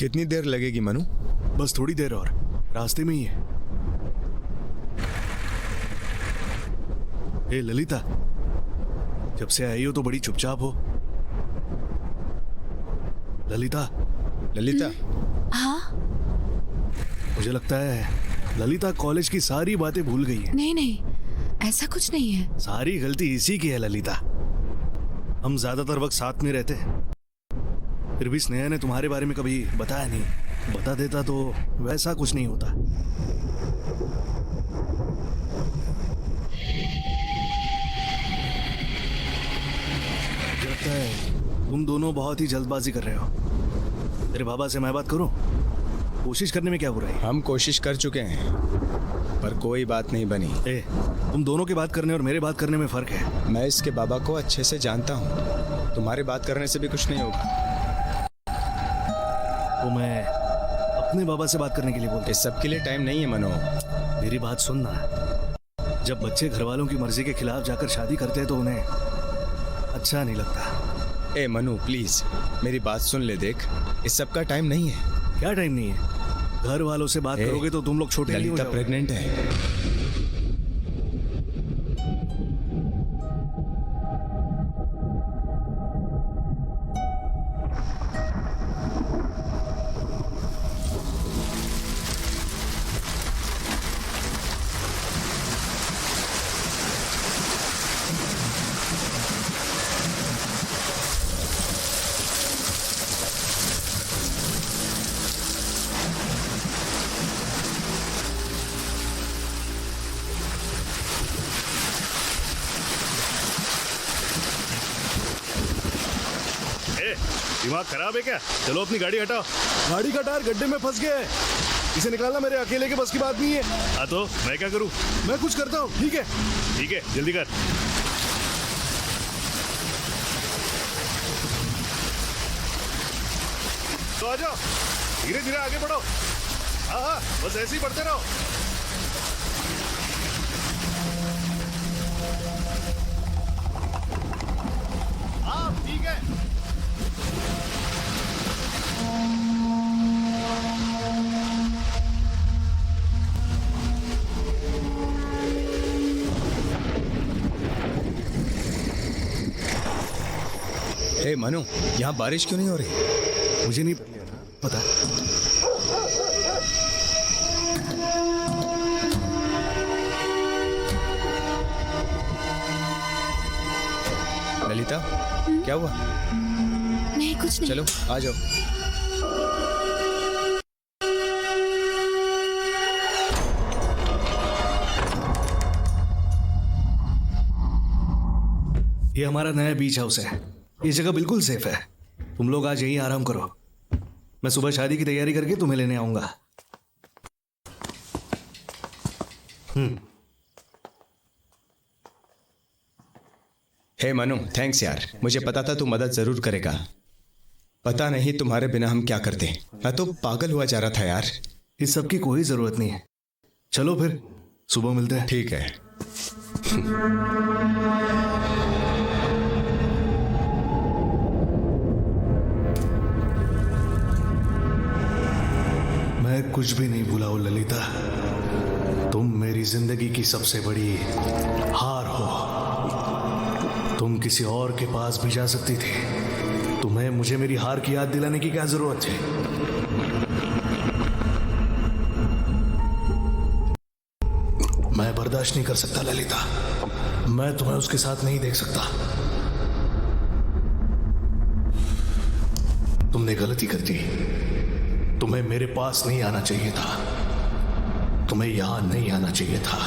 कितनी देर लगेगी मनु? बस थोड़ी देर और, रास्ते में ही है। ए ललिता, जब से आई हो तो बड़ी चुपचाप हो। ललिता। ललिता। हाँ? मुझे लगता है ललिता कॉलेज की सारी बातें भूल गई है। नहीं नहीं, ऐसा कुछ नहीं है। सारी गलती इसी की है ललिता। हम ज्यादातर वक्त साथ में रहते हैं, फिर भी स्नेहा ने तुम्हारे बारे में कभी बताया नहीं। बता देता तो वैसा कुछ नहीं होता। मुझे लगता है तुम दोनों बहुत ही जल्दबाजी कर रहे हो। तेरे बाबा से मैं बात करूं? कोशिश करने में क्या बुराई है? हम कोशिश कर चुके हैं पर कोई बात नहीं बनी। तुम दोनों के बात करने और मेरे बात करने में फर्क है। मैं इसके बाबा को अच्छे से जानता हूँ, तुम्हारे बात करने से भी कुछ नहीं होगा। तो मैं अपने बाबा से बात करने के लिए बोलता। इस सब के लिए टाइम नहीं है मनो। मेरी बात सुनना, जब बच्चे घर वालों की मर्जी के खिलाफ जाकर शादी करते हैं तो उन्हें अच्छा नहीं लगता। ए मनु प्लीज मेरी बात सुन ले। देख, इस सब का टाइम नहीं है। क्या टाइम नहीं है? घर वालों से बात करोगे तो तुम लोग छोटे नहीं हो जाओगे। प्रेग्नेंट है। दिमाग खराब है क्या? चलो अपनी गाड़ी हटाओ। गाड़ी का टायर गड्ढे में फंस गया है, इसे निकालना मेरे अकेले के बस की बात नहीं है। हाँ तो मैं क्या करूँ? मैं कुछ करता हूँ। ठीक है ठीक है, जल्दी कर। तो आ जाओ, धीरे धीरे आगे बढ़ो। हाँ हाँ, बस ऐसे ही बढ़ते रहो। हाँ ठीक है। हे मनु, यहाँ बारिश क्यों नहीं हो रही? मुझे नहीं पता। ललिता, क्या हुआ? नहीं कुछ नहीं। चलो आ जाओ। ये हमारा नया बीच हाउस है। ये जगह बिल्कुल सेफ है। तुम लोग आज यहीं आराम करो, मैं सुबह शादी की तैयारी करके तुम्हें लेने आऊंगा। हे मनु, थैंक्स यार। मुझे पता था तू मदद जरूर करेगा। पता नहीं तुम्हारे बिना हम क्या करते। मैं तो पागल हुआ जा रहा था यार। इस सब की कोई जरूरत नहीं है। चलो फिर सुबह मिलते हैं। ठीक है। मैं कुछ भी नहीं भूला हूं ललिता। तुम मेरी जिंदगी की सबसे बड़ी हार हो। तुम किसी और के पास भी जा सकती थी। तुम्हें मुझे मेरी हार की याद दिलाने की क्या जरूरत थी? मैं बर्दाश्त नहीं कर सकता ललिता। मैं तुम्हें उसके साथ नहीं देख सकता। तुमने गलती कर दी। तुम्हें मेरे पास नहीं आना चाहिए था। तुम्हें यहां नहीं आना चाहिए था।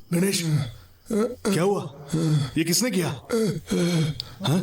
गणेश, क्या हुआ? ये किसने किया? हाँ?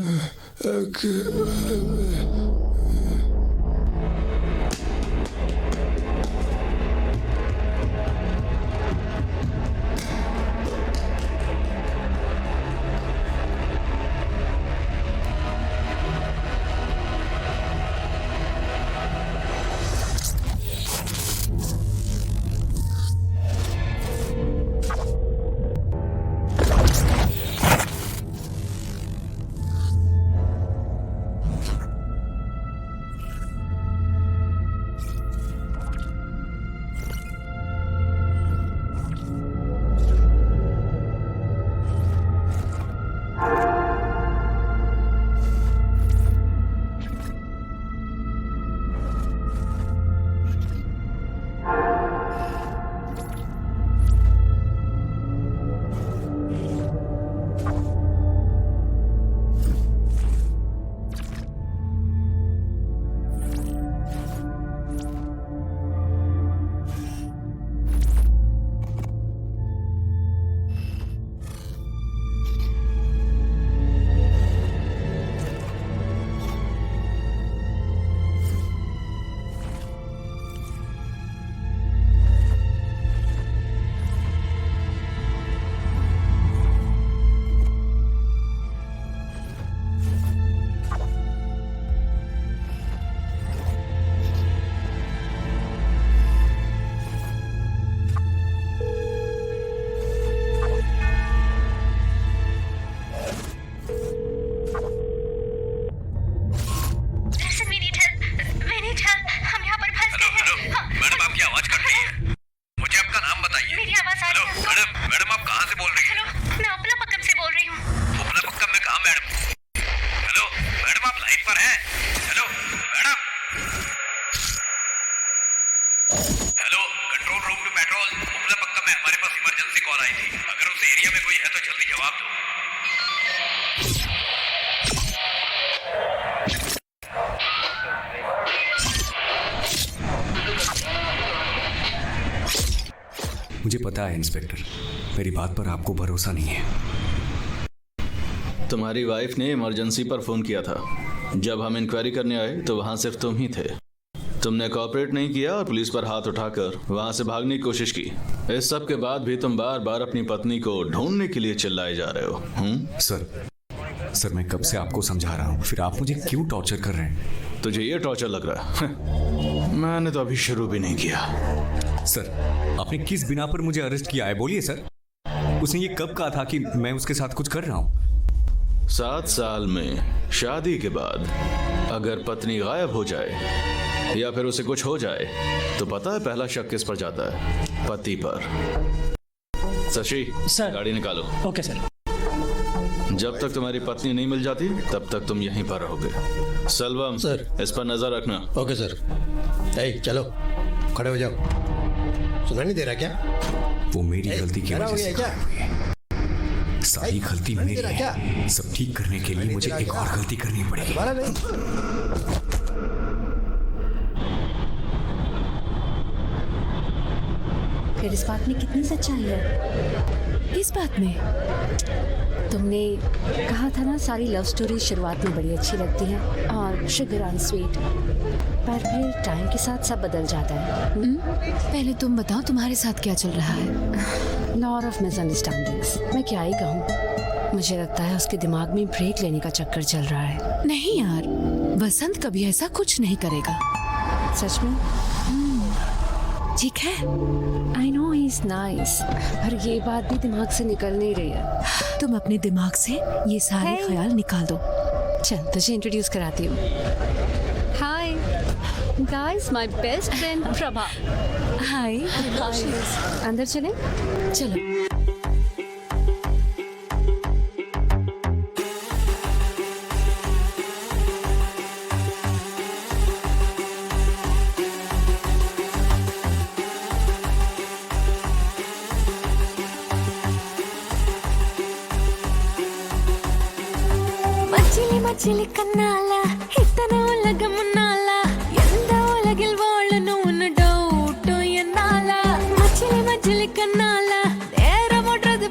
मुझे पता है इंस्पेक्टर, मेरी बात पर आपको भरोसा नहीं है। तुम्हारी वाइफ ने इमरजेंसी पर फोन किया था। जब हम इंक्वायरी करने आए तो वहां सिर्फ तुम ही थे। तुमने कोऑपरेट नहीं किया और पुलिस पर हाथ उठाकर वहां से भागने की कोशिश की। इस सब के बाद भी तुम बार बार अपनी पत्नी को ढूंढने के लिए चिल्लाए जा रहे हो। सर मैं कब से आपको समझा रहा हूँ, फिर आप मुझे क्यों टॉर्चर कर रहे हैं? तुझे ये टॉर्चर लग रहा है? मैंने तो अभी शुरू भी नहीं किया। सर, आपने किस बिना पर मुझे अरेस्ट किया है, बोलिए सर। उसने ये कब कहा था कि मैं उसके साथ कुछ कर रहा हूँ? 7 साल में शादी के बाद अगर पत्नी गायब हो जाए या फिर उसे कुछ हो जाए तो पता है पहला शक किस पर जाता है? पति पर। शशि, सर। गाड़ी निकालो। Okay sir. जब तक तुम्हारी पत्नी नहीं मिल जाती तब तक तुम यहीं पर रहोगे। सलवम सर। इस पर नजर रखना। Okay sir. चलो खड़े हो जाओ। सुना नहीं दे रहा क्या? वो मेरी गलती की वजह से क्या? सारी गलती मेरी है। सब ठीक करने के लिए मुझे एक और गलती करनी पड़ेगी। दोबारा नहीं। फिर इस बात में कितनी सच्चाई है? इस बात में तुमने कहा था ना सारी लव स्टोरी शुरुआत में बड़ी अच्छी लगती है और शुगर ऑन स्वीट, पर फिर टाइम के साथ सब बदल जाता है। पहले तुम बताओ तुम्हारे साथ क्या चल रहा है? Lot of misunderstandings. मैं क्या ही कहूँ, मुझे लगता है उसके दिमाग में ब्रेक लेने का चक्कर चल रहा है। नहीं यार, वसंत कभी ऐसा कुछ नहीं करेगा। सच में? ठीक है, I know he is nice, पर ये बात भी दिमाग से निकल नहीं रही है। तुम अपने दिमाग से ये सारे Hey. ख्याल निकाल दो। चल तुझे इंट्रोड्यूस कराती हूँ। Hi guys, my best friend Prabha. Hi. अंदर चलें? चलो। மச்சிலி கண்ணால இத்தனை உலகம் முன்னால எந்த உலகில் வாழணும்னு டவுட்டும் என்னால மச்சிலி கண்ணால நேரம் ஓடுறது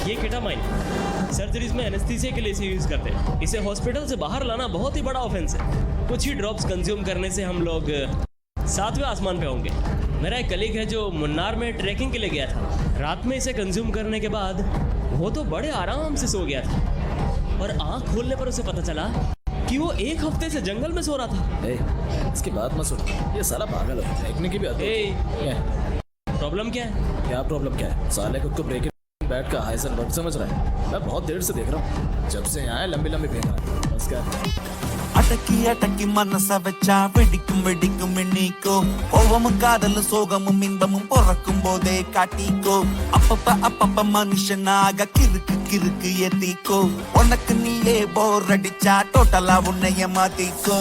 ये केटामाइन सर्जरीज में एनेस्थीसिया के लिए इसे यूज करते हैं। इसे हॉस्पिटल से बाहर लाना बहुत ही बड़ा ऑफेंस है। कुछ ही ड्रॉप्स कंज्यूम करने से हम लोग 7वें आसमान पे होंगे। मेरा एक कलीग है जो मुन्नार में ट्रैकिंग के लिए गया था। रात में इसे कंज्यूम करने के बाद वो तो बड़े आराम से सो गया था और आंख खोलने पर उसे पता चला कि वो 1 हफ्ते से जंगल में सो रहा था। इसकी बात मत सुनो, ये साला पागल है, देखने की भी आदत है। प्रॉब्लम क्या है? क्या प्रॉब्लम क्या है? साले खुद को ब्रेकिंग बैड का हाई वर्क समझ रहा है। मैं बहुत देर से देख रहा हूँ, जब से यहाँ लंबी लंबी फेंक रहा है। बस क्या అటకి అటకి మనస వెచ్చా వెడిக்கும் వెడిக்கும் మిన్నీకో ఓవము కాదలు సోగము మిందము పొరக்கும் పోదే కాటికో அப்பப்ப அப்பப்ப மனுஷனாக கிறுக்கு கிறுக்கு எத்திக்கோ உனக்கு நீயே போர் அடிச்சா டோட்டலா உன்னைய மாத்திக்கோ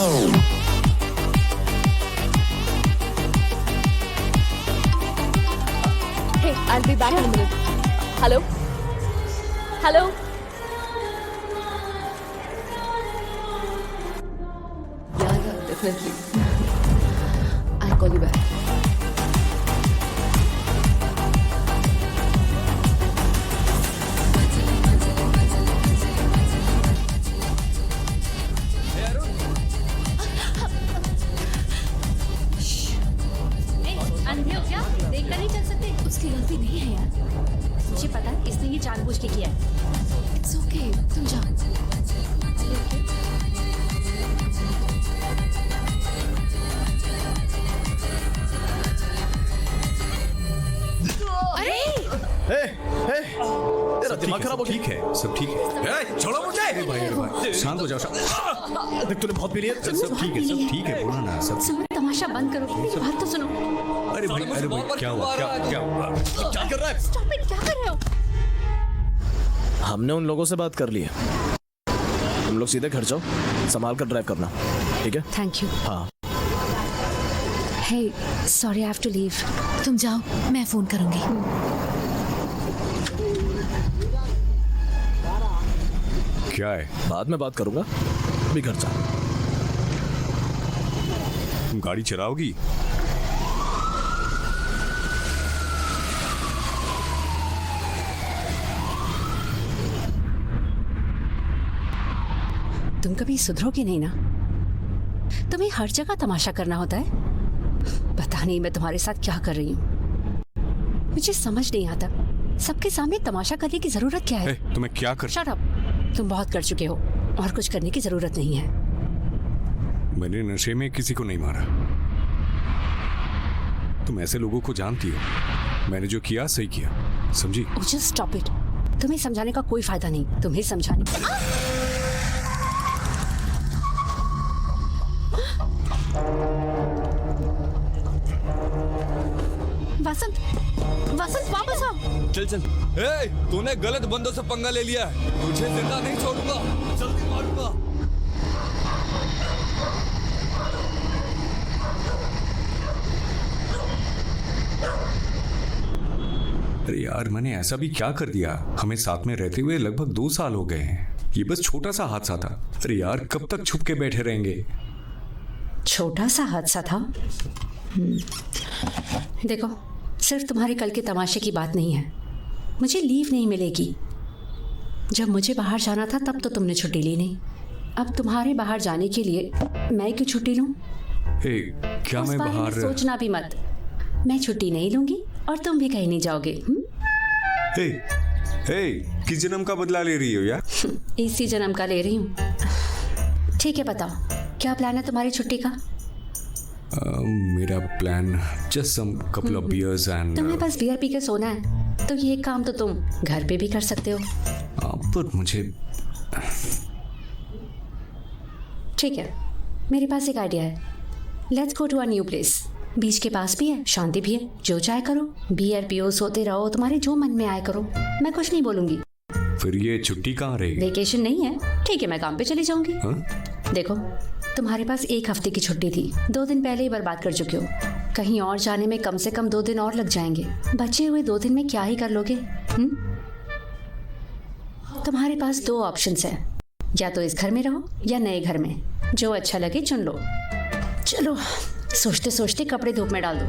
Hey, I'll be back in a minute. Hello? Hello? Yeah, definitely. I'll call you back. अंधे हो क्या? देख कर नहीं चल सकते? उसकी गलती नहीं है यार। मुझे पता है इसने ये जानबूझ के किया है। इट्स ओके, तुम जाओ। तेरा दिमाग खराब हो गया। ठीक है, सब ठीक है। छोड़ो मुझे। अरे भाई शांत हो जाओ। देख तूने बहुत पी लिया। सब ठीक है, सब ठीक है, बोलो ना सब। सुनो, तमाशा बंद करो, मेरी बात तो सुनो। अरे भाई क्या हुआ? क्या हुआ? क्या कर रहा है? Stop it, क्या कर रहे हो? हमने उन लोगों से बात कर ली है। तुम लोग सीधे घर जाओ, संभाल कर ड्राइव करना, ठीक है? Thank you. हाँ। Hey, sorry, I have to leave. तुम जाओ, मैं फोन करूंगी। क्या है? बाद में बात करूंगा, अभी घर जा। तुम गाड़ी चलाओगी? तुम कभी सुधरोगे नहीं ना? तुम्हें हर जगह तमाशा करना होता है। पता नहीं मैं तुम्हारे साथ क्या कर रही हूँ, मुझे समझ नहीं आता। सबके सामने तमाशा करने की जरूरत क्या है? तुम्हें क्या कर? शट अप, तुम बहुत कर चुके हो और कुछ करने की जरूरत नहीं है। मैंने नशे में किसी को नहीं मारा। तुम ऐसे लोगों को जानती हो। मैंने जो किया सही किया, समझी? Just stop it. तुम्हें समझाने का कोई फायदा नहीं। तुम्हें समझाने वसंत, वसंत वापस आओ। चल चल। तूने गलत बंदों से पंगा ले लिया है। तुझे जिंदा नहीं छोड़ूंगा, जल्दी मारूंगा। अरे यार, मैंने ऐसा भी क्या कर दिया? हमें साथ में रहते हुए लगभग 2 साल हो गए हैं। ये बस छोटा सा हादसा था। अरे यार, कब तक छुप के बैठे रहेंगे? छोटा सा हादसा था। देखो, सिर्फ तुम्हारे कल के तमाशे की बात नहीं है। मुझे लीव नहीं मिलेगी। जब मुझे बाहर जाना था तब तो तुमने छुट्टी ली नहीं। अब तुम्हारे बाहर जाने के लिए मैं क्यों छुट्टी लूं? क्या उस मैं बारे में बाहर? सोचना भी मत। मैं छुट्टी नहीं लूंगी और तुम भी कहीं नहीं जाओगे। किस जन्म का बदला ले रही हो यार? इसी जन्म का ले रही हूँ। ठीक है, बताओ क्या प्लान है तुम्हारी छुट्टी का? मेरा plan just some couple of beers and तुम्हें बस बियर पी के सोना है तो ये काम तो तुम घर पे भी कर सकते हो। पर मुझे ठीक है, मेरे पास एक आइडिया है। Let's go to a new place. Beach के पास भी है, शांति भी है। जो चाहे करो, बियर पियो, सोते रहो, तुम्हारे जो मन में आए करो। मैं कुछ नहीं बोलूंगी। फिर ये छुट्टी कहाँ रहेगी? वेकेशन नहीं है, ठीक है, मैं काम पे चली जाऊंगी। देखो, तुम्हारे पास 1 हफ्ते की छुट्टी थी, 2 दिन पहले ही बर्बाद कर चुके हो। कहीं और जाने में कम से कम 2 दिन और लग जाएंगे। बचे हुए 2 दिन में क्या ही कर लोगे? तुम्हारे पास 2 ऑप्शंस हैं, या तो इस घर में रहो या नए घर में। जो अच्छा लगे चुन लो। चलो, सोचते सोचते कपड़े धूप में डाल दो।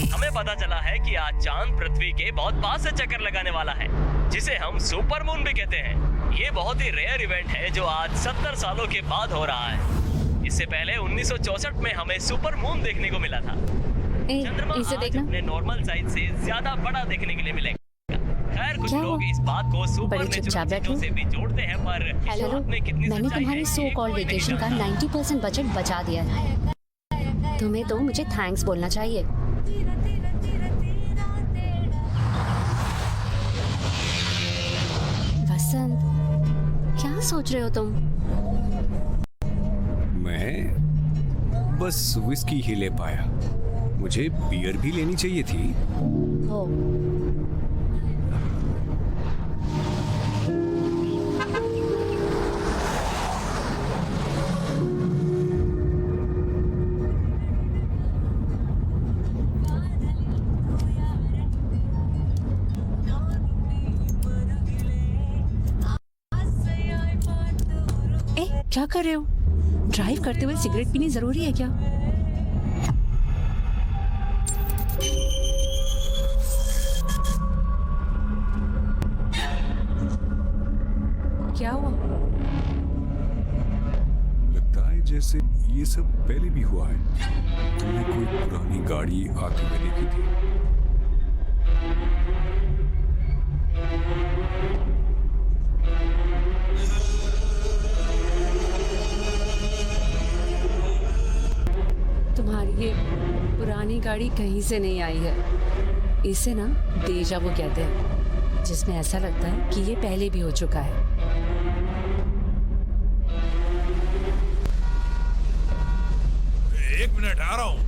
हमें पता चला चला है कि आज चांद पृथ्वी के बहुत पास से चक्कर लगाने वाला है, जिसे हम सुपर मून भी कहते हैं। ये बहुत ही रेयर इवेंट है जो आज 70 सालों के बाद हो रहा है। इससे पहले 1964 में हमें सुपर मून देखने को मिला था। चंद्रमा इसे आज देखना। अपने नॉर्मल साइज से ज्यादा बड़ा देखने के लिए मिलेगा। खैर, कुछ क्या लोग हुआ? इस बात को बड़े चुपचाप सुपर बैठे हो। से भी जोड़ते हैं, पर इस हेलो, बात में कितनी मैंने सच्चाई तुम्हारे है, सो ये कॉल्ड कोई नहीं वेकेशन का जानता। 90% बजट बचा दिया है। तुम्हें तो मुझे थैंक्स बोलना चाहिए। वसंत, क्या सोच रहे हो तुम? मैं बस विस्की ही ले पाया। मुझे बियर भी लेनी चाहिए थी। हो क्या कर रहे हो? ड्राइव करते हुए सिगरेट पीनी जरूरी है क्या? क्या हुआ? लगता है जैसे ये सब पहले भी हुआ है। तुमने कोई पुरानी गाड़ी आते हुए देखी थी। तुम्हारी ये पुरानी गाड़ी कहीं से नहीं आई है। इसे ना डेजा वू कहते हैं, जिसमें ऐसा लगता है कि ये पहले भी हो चुका है। एक मिनट आ रहा हूं।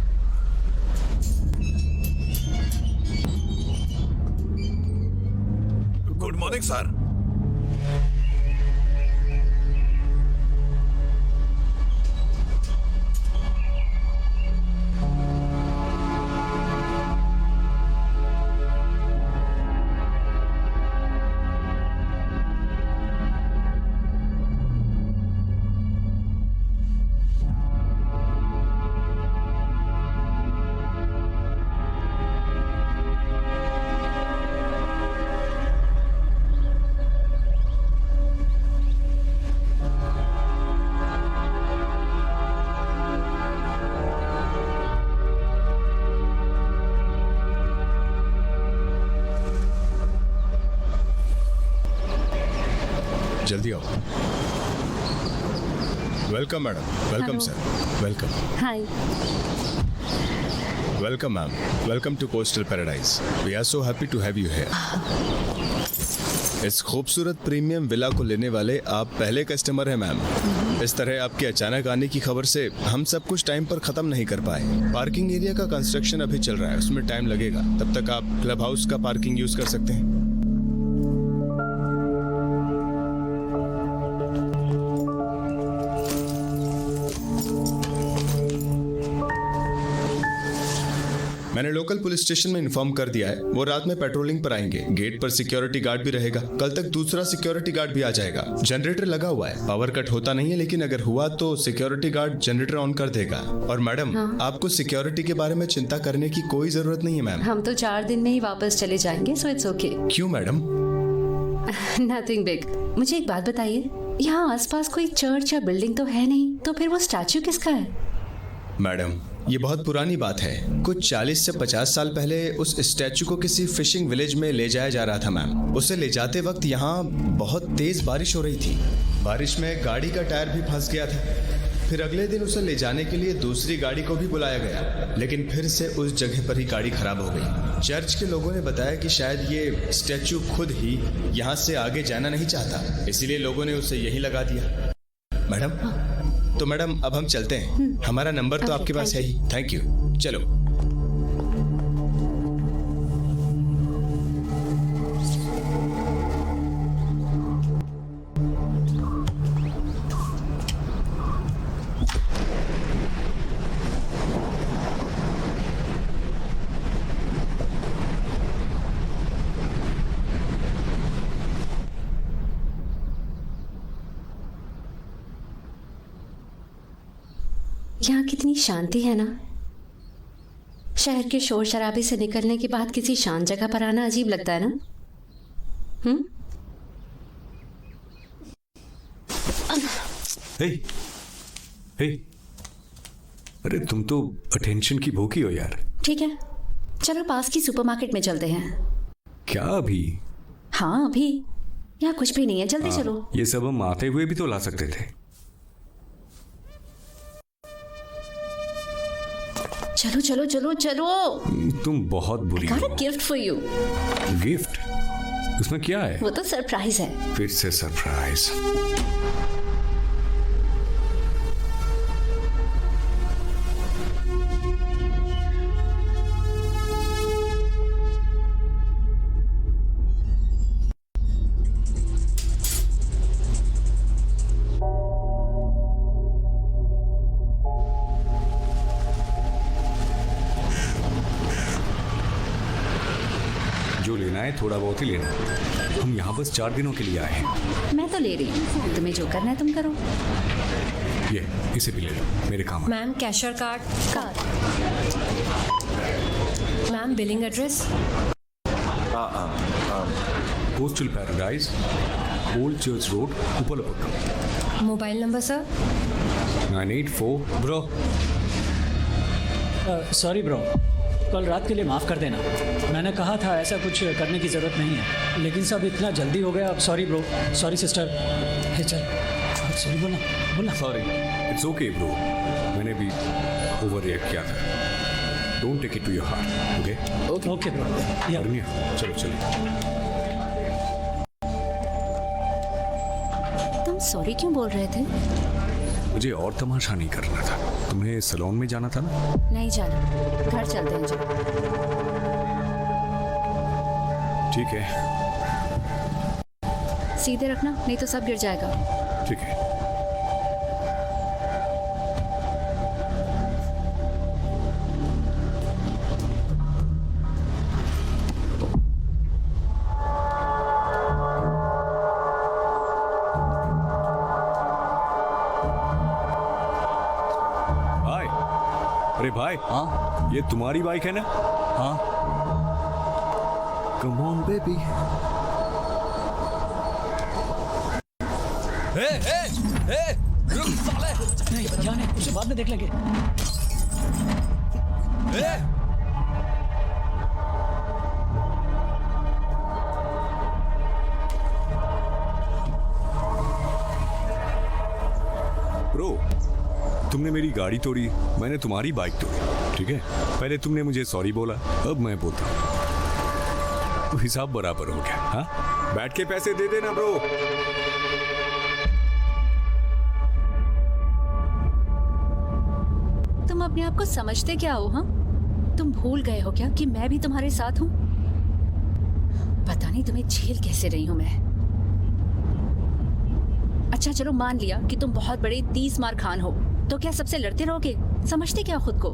Good morning sir. जल्दी आओ। Welcome madam. Welcome hello. Sir. Welcome. Hi. Welcome ma'am. Welcome to coastal paradise. We are so happy to have you here. इस खूबसूरत प्रीमियम विला को लेने वाले आप पहले कस्टमर हैं मैम। इस तरह आपके अचानक आने की खबर से हम सब कुछ टाइम पर खत्म नहीं कर पाए। पार्किंग एरिया का कंस्ट्रक्शन अभी चल रहा है, उसमें टाइम लगेगा। तब तक आप क्लब हाउस का पार्किंग यूज कर सकते हैं। मैंने लोकल पुलिस स्टेशन में इन्फॉर्म कर दिया है, वो रात में पेट्रोलिंग पर आएंगे। गेट पर सिक्योरिटी गार्ड भी रहेगा। कल तक दूसरा सिक्योरिटी गार्ड भी आ जाएगा। जनरेटर लगा हुआ है, पावर कट होता नहीं है, लेकिन अगर हुआ तो सिक्योरिटी गार्ड जनरेटर ऑन कर देगा। और मैडम, आपको सिक्योरिटी के बारे में चिंता करने की कोई जरूरत नहीं है मैम। हम तो 4 दिन में ही वापस चले जाएंगे, सो इट्स ओके। क्यों मैडम? Nothing big. मुझे एक बात बताइए, यहाँ आसपास कोई चर्च या बिल्डिंग तो है नहीं, तो फिर वो स्टैच्यू किसका है? मैडम, ये बहुत पुरानी बात है। कुछ 40 से 50 साल पहले उस स्टैचू को किसी फिशिंग विलेज में ले जाया जा रहा था मैम। उसे ले जाते वक्त यहाँ बहुत तेज बारिश हो रही थी। बारिश में गाड़ी का टायर भी फंस गया था। फिर अगले दिन उसे ले जाने के लिए दूसरी गाड़ी को भी बुलाया गया, लेकिन फिर से उस जगह पर ही गाड़ी खराब हो गई। चर्च के लोगों ने बताया कि शायद ये स्टैचू खुद ही यहाँ से आगे जाना नहीं चाहता, इसीलिए लोगों ने उसे यहीं लगा दिया। मैडम, तो मैडम अब हम चलते हैं। हमारा नंबर तो आपके पास है ही। Thank you. चलो। यहाँ कितनी शांति है ना। शहर के शोर शराबे से निकलने के बाद किसी शांत जगह पर आना अजीब लगता है ना? हे, हे, अरे तुम तो अटेंशन की भूखी हो यार। ठीक है, चलो पास की सुपरमार्केट में चलते हैं। क्या अभी? हाँ अभी, यहाँ कुछ भी नहीं है, जल्दी चलो। ये सब हम आते हुए भी तो ला सकते थे। चलो चलो चलो चलो। तुम बहुत बुरी Got हो। a gift for you। Gift? उसमें क्या है? वो तो सरप्राइज है। फिर से सरप्राइज। जो लेना है थोड़ा बहुत ही लेना। हम यहाँ बस 4 दिनों के लिए आए हैं। मैं तो ले रही हूँ, तुम्हें जो करना है तुम करो। ये इसे भी ले लो, मेरे काम है। Ma'am cashier card. Ma'am billing address. Postal paradise, old church road, Upalapuram. Mobile number sir. 984। Bro sorry bro, कल रात के लिए माफ़ कर देना। मैंने कहा था ऐसा कुछ करने की ज़रूरत नहीं है, लेकिन सब इतना जल्दी हो गया। Sorry bro, sorry sister. Hey चल, सॉरी बोलना बोलना। सॉरी, इट्स ओके ब्रो, मैंने भी ओवर रिएक्ट किया था। Don't take it to your heart, okay? Okay bro. Arniya, चलो चलो। तुम सॉरी क्यों बोल रहे थे? मुझे और तमाशा नहीं करना था। तुम्हें सैलून में जाना था ना? नहीं जाना, घर चलते हैं। चलो। ठीक है। सीधे रखना, नहीं तो सब गिर जाएगा। ठीक है। अरे भाई, हाँ ये तुम्हारी बाइक है ना? हाँ। Come on baby. रुक साले। नहीं क्या नहीं, उसे बाद में देख लेंगे। ब्रो, तुमने मेरी गाड़ी तोड़ी, मैंने तुम्हारी बाइक तोड़ी, ठीक है? पहले तुमने मुझे सॉरी बोला, अब मैं बोलता हूँ, तो हिसाब बराबर हो गया। हाँ, बैठ के पैसे दे देना ब्रो। तुम अपने आप को समझते क्या हो? हाँ, तुम भूल गए हो क्या कि मैं भी तुम्हारे साथ हूँ? पता नहीं तुम्हें झेल कैसे रही हूँ मैं। अच्छा चलो, मान लिया कि तुम बहुत बड़े 30 मार खान हो, तो क्या सबसे लड़ते रहोगे? समझते क्या खुद को?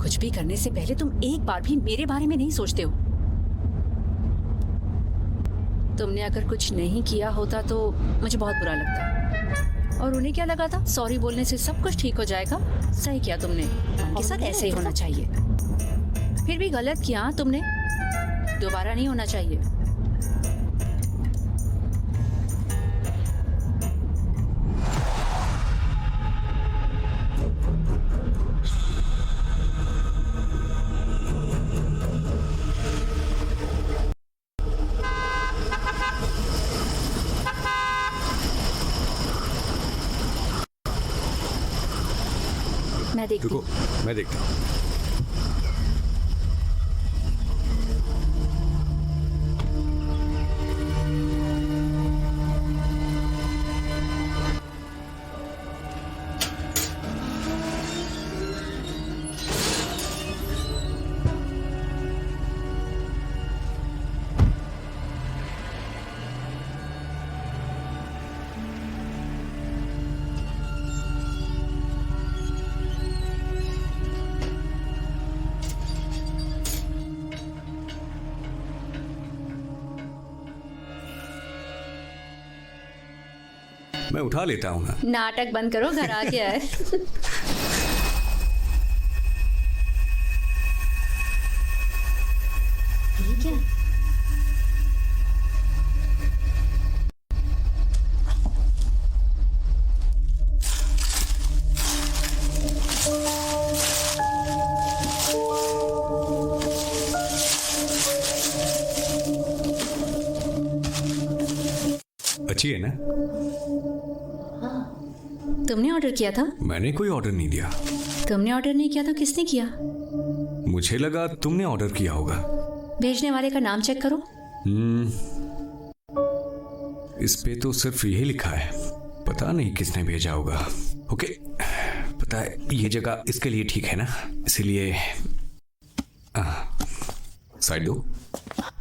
कुछ भी करने से पहले तुम एक बार भी मेरे बारे में नहीं सोचते हो। तुमने अगर कुछ नहीं किया होता तो मुझे बहुत बुरा लगता, और उन्हें क्या लगा था सॉरी बोलने से सब कुछ ठीक हो जाएगा। सही किया तुमने, उनके साथ ऐसे ही होना चाहिए। फिर भी गलत किया तुमने, दोबारा नहीं होना चाहिए। मैं देखती हूँ। मैं देखता हूँ। मैं उठा लेता हूँ ना। नाटक बंद करो, घर आ गया है। अच्छी है ना? तुमने ऑर्डर किया था? मैंने कोई ऑर्डर नहीं दिया। तुमने ऑर्डर नहीं किया तो किसने किया? मुझे लगा तुमने ऑर्डर किया होगा। भेजने वाले का नाम चेक करो। इस पे तो सिर्फ यही लिखा है, पता नहीं किसने भेजा होगा। ओके, पता है ये जगह इसके लिए ठीक है ना, इसीलिए साइड दो।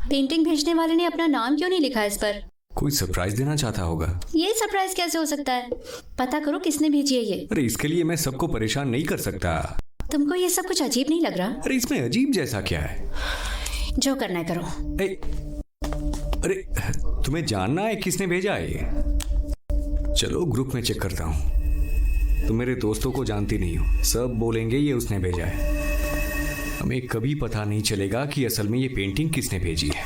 पेंटिंग भेजने वाले ने अपना नाम क्यों नहीं लिखा इस पर? कोई सरप्राइज देना चाहता होगा। ये सरप्राइज कैसे हो सकता है? पता करो किसने भेजी है ये। अरे इसके लिए मैं सबको परेशान नहीं कर सकता। तुमको ये सब कुछ अजीब नहीं लग रहा? अरे इसमें अजीब जैसा क्या है? जो करना है करो। अरे तुम्हें जानना है किसने भेजा है ये? चलो ग्रुप में चेक करता हूँ। तुम मेरे दोस्तों को जानती नहीं हो, सब बोलेंगे ये उसने भेजा है। हमें कभी पता नहीं चलेगा कि असल में ये पेंटिंग किसने भेजी है।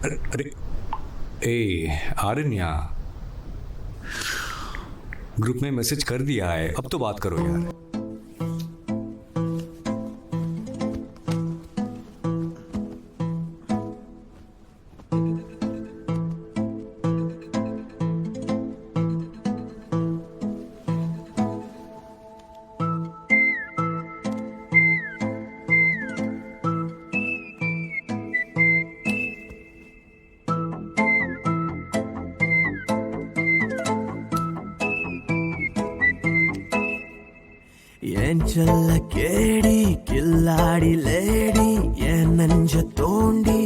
अरे ए आरण्या, ग्रुप में मैसेज कर दिया है, अब तो बात करो यार। ஏஞ்சல்ல கேடி கில்லாடி லேடி என் நெஞ்ச தோண்டி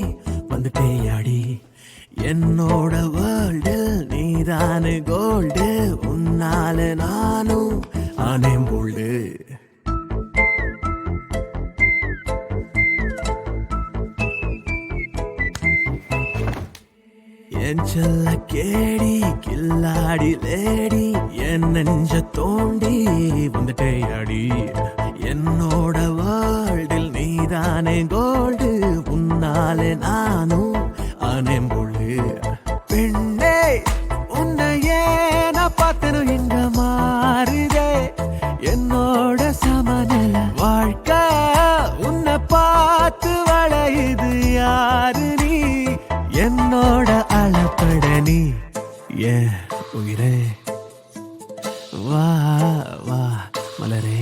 வந்துட்டேயாடி என்னோட வேர்ல்டில் நீதானு கோல்டு உன்னால நானும் ஆனேன் போல்டு ஏஞ்சல்ல கேடி கில்லாடி லேடி என் நெஞ்ச தோண்டி வந்துட்டேயாடி என்னோட வேர்ல்டில் நீதானே கோல்டு உன்னாலே நானும் ஆனேன் போல்டு பெண்ணே உன்னையே நான் பார்த்தனும் எங்க மாறுதே என்னோட சமநில வாழ்க்கை உன்னை பார்த்து வளையுது யாரு நீ என்னோட அளப்பட நீ ஏன் உயிரே வா வா மலரே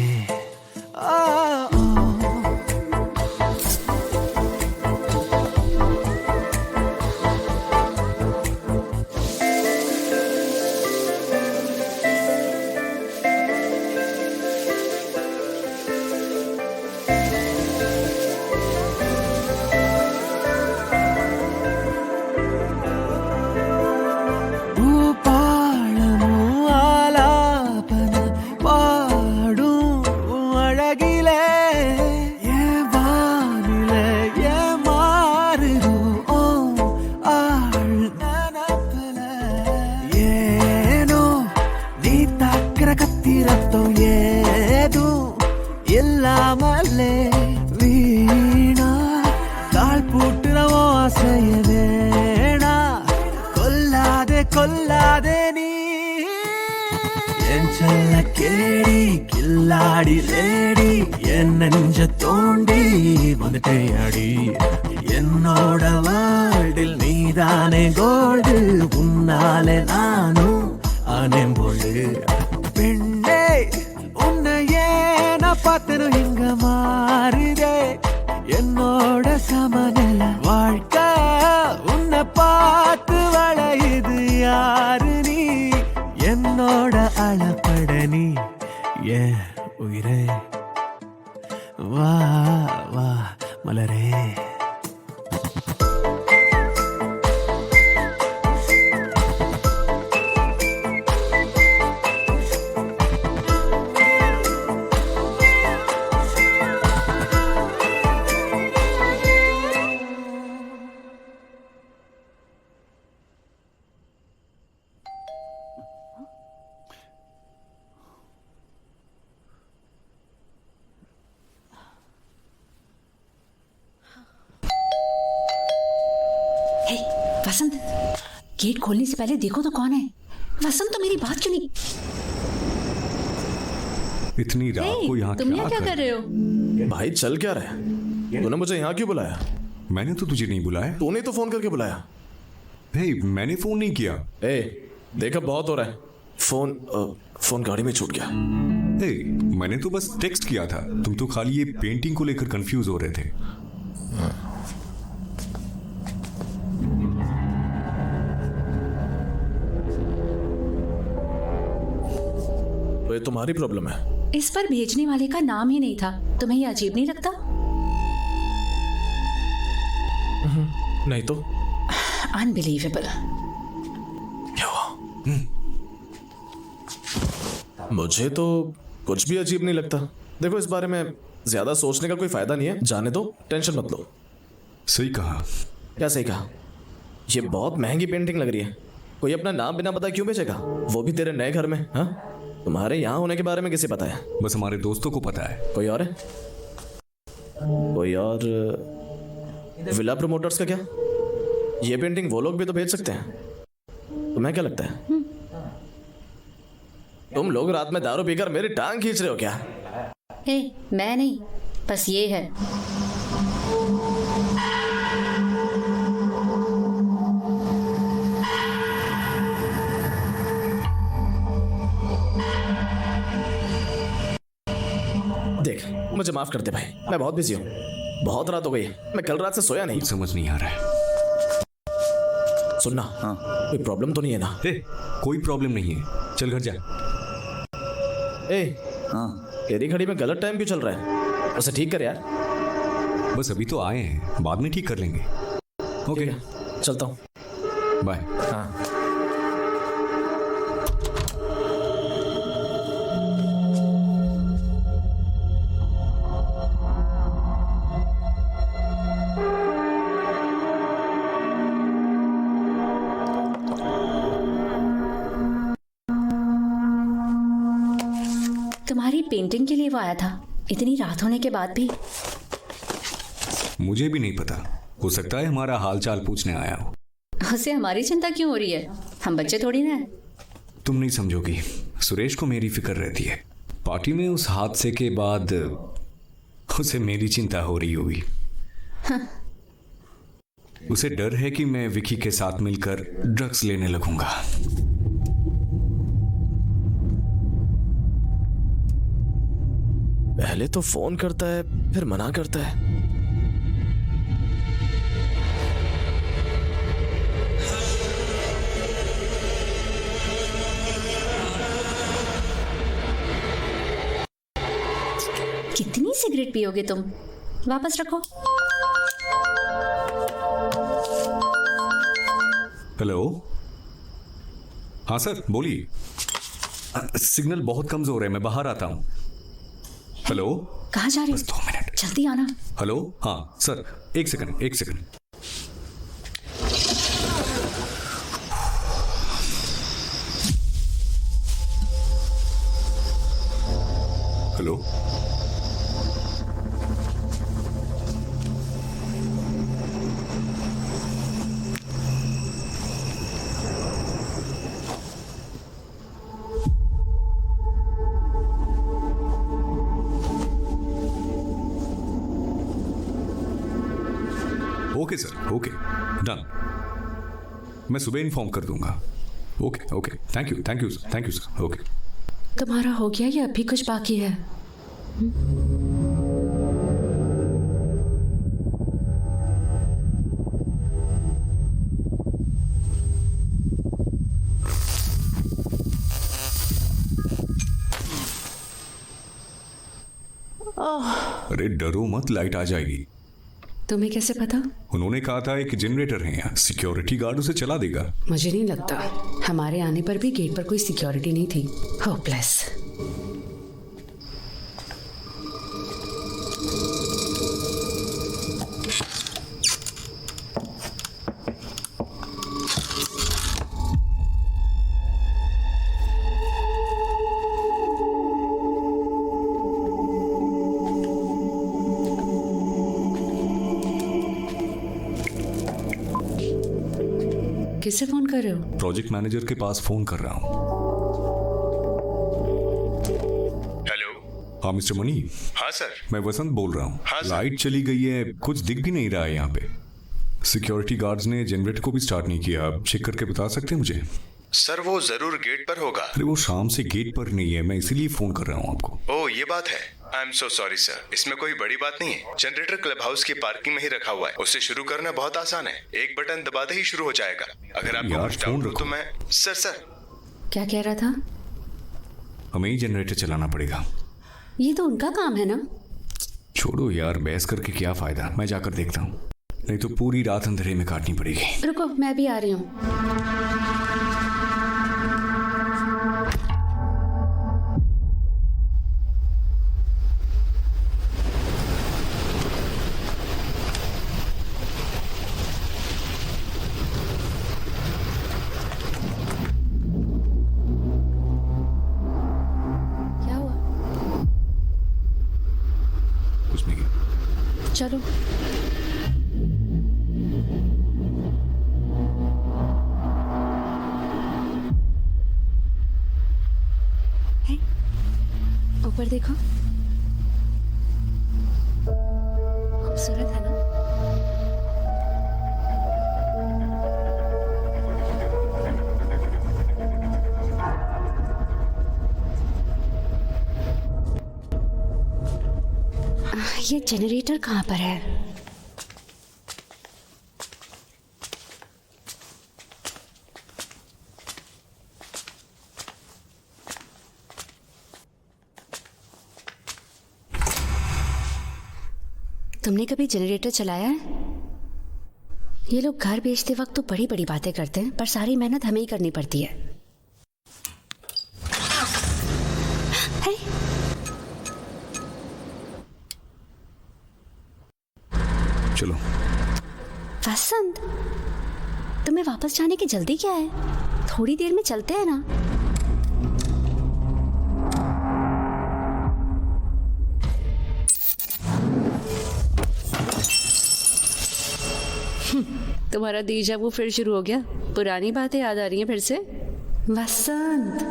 கொல்லாதே நீ என் செல்ல கேடி கில்லாடி லேடி என் நெஞ்ச தோண்டி வந்துட்டேயாடி என்னோட வேர்ல்டில் நீதானே கோல்டு உன்னாலே நானும் ஆனேன் போல்டு பெண்ணே உன்னையே நான் பார்த்தனும் எங்க மாறுதே என்னோட சமநில வாழ்க்கை உன்னை பார்த்து வளையுது யாரு நீ என்னோட அளப்பட நீ ஏன் உயிரே வா வா மலரே वसंत, गेट खोलने से पहले देखो तो कौन है। वसंत, तो मेरी बात क्यों नहीं? इतनी रात को यहाँ तुम यहाँ क्या कर रहे हो? भाई चल क्या रहा है? तूने मुझे यहाँ क्यों बुलाया? मैंने तो तुझे नहीं बुलाया। तूने तो फोन करके बुलाया। हे, मैंने फोन नहीं किया। देखा बहुत हो रहा है। फोन गाड़ी में छूट गया। हे, मैंने तो बस टेक्स्ट किया था। तुम तो खाली ये पेंटिंग को लेकर कंफ्यूज हो रहे थे। तो ये तुम्हारी प्रॉब्लम है। इस पर भेजने वाले का नाम ही नहीं था। तुम्हें ये अजीब नहीं लगता? नहीं तो अनबिलीवेबल। क्या हुआ? मुझे तो कुछ भी अजीब नहीं लगता। देखो, इस बारे में ज्यादा सोचने का कोई फायदा नहीं है। जाने दो, टेंशन मत लो। सही कहा। क्या सही कहा? ये बहुत महंगी पेंटिंग लग रही है। कोई अपना नाम बिना पता क्यों बेचेगा, वो भी तेरे नए घर में? हाँ, तुम्हारे यहाँ होने के बारे में किसे पता है? बस हमारे दोस्तों को पता है। कोई और है? कोई और? विला प्रमोटर्स का क्या? ये पेंटिंग वो लोग भी तो भेज सकते हैं। तुम्हें क्या लगता है? तुम लोग रात में दारू पीकर मेरी टांग खींच रहे हो क्या? मैं नहीं, बस ये है। देख, मुझे माफ कर दे भाई, मैं बहुत बिजी हूँ। बहुत रात हो गई है, मैं कल रात से सोया नहीं। समझ नहीं आ रहा है। सुनना, कोई प्रॉब्लम तो नहीं है ना? कोई प्रॉब्लम नहीं है, चल घर जा। तेरी घड़ी में गलत टाइम क्यों चल रहा है? उसे ठीक कर यार। बस अभी तो आए हैं, बाद में ठीक कर लेंगे। ओके, चलता हूँ, बाय। हाँ। तुम्हारी पेंटिंग के लिए वो आया था, इतनी रात होने के बाद भी। मुझे भी नहीं पता, हो सकता है हमारा हालचाल पूछने आया हो। उसे हमारी चिंता क्यों हो रही है? हम बच्चे थोड़ी ना हैं। तुम नहीं समझोगी, सुरेश को मेरी फिक्र रहती है। पार्टी में उस हादसे के बाद उसे मेरी चिंता हो रही होगी। उसे डर है कि मैं विकी के साथ मिलकर ड्रग्स लेने लगूंगा। पहले तो फोन करता है, फिर मना करता है। कितनी सिगरेट पियोगे तुम? वापस रखो। हेलो, हाँ सर बोलिए। सिग्नल बहुत कमजोर है, मैं बाहर आता हूँ। हेलो, कहाँ जा रहे हो? बस 2 मिनट, जल्दी आना। हेलो, हाँ सर, एक second. Hello, okay sir, okay done. मैं सुबह इन्फॉर्म कर दूंगा। Okay, thank you sir. Okay. तुम्हारा हो गया या अभी कुछ बाकी है? अरे डरो मत, लाइट आ जाएगी। तुम्हें कैसे पता? उन्होंने कहा था एक जनरेटर है यहाँ, सिक्योरिटी गार्ड उसे चला देगा। मुझे नहीं लगता, हमारे आने पर भी गेट पर कोई सिक्योरिटी नहीं थी। होपलेस। किससे फोन कर रहे हो? प्रोजेक्ट मैनेजर के पास फोन कर रहा हूँ। हेलो, हाँ मिस्टर मनी। हाँ सर। मैं वसंत बोल रहा हूँ। हाँ, सर। लाइट चली गई है, कुछ दिख भी नहीं रहा है यहाँ पे। सिक्योरिटी गार्ड्स ने जनरेटर को भी स्टार्ट नहीं किया। आप चेक करके बता सकते हैं मुझे? सर वो जरूर गेट पर होगा। अरे वो शाम से गेट पर नहीं है, मैं इसीलिए फोन कर रहा हूँ आपको। ओह ये बात है। I am so sorry sir, इसमें कोई बड़ी बात नहीं है। जनरेटर क्लब हाउस की पार्किंग में ही रखा हुआ है, उसे शुरू करना बहुत आसान है। एक बटन दबाते ही शुरू हो जाएगा। अगर आपको यार, कुछ फोन डाउट हो रखो। तो मैं सर क्या कह रहा था? हमें ही जनरेटर चलाना पड़ेगा। ये तो उनका काम है ना। छोड़ो यार, बहस करके क्या फायदा, मैं जाकर देखता हूँ, नहीं तो पूरी रात अंधेरे में काटनी पड़ेगी। रुको, मैं भी आ रही हूँ। क्या हुआ? कुछ नहीं। चलो। है? ऊपर देखो, खूबसूरत है ना? ये जनरेटर कहाँ पर है? तुमने कभी जनरेटर चलाया है? ये लोग घर बेचते वक्त तो बड़ी बड़ी बातें करते हैं, पर सारी मेहनत हमें ही करनी पड़ती है। हे? चलो। वसंत, तुम्हें वापस जाने की जल्दी क्या है? थोड़ी देर में चलते हैं ना। तुम्हारा दीजा वो फिर शुरू हो गया। पुरानी बातें याद आ रही हैं फिर से। वसंत,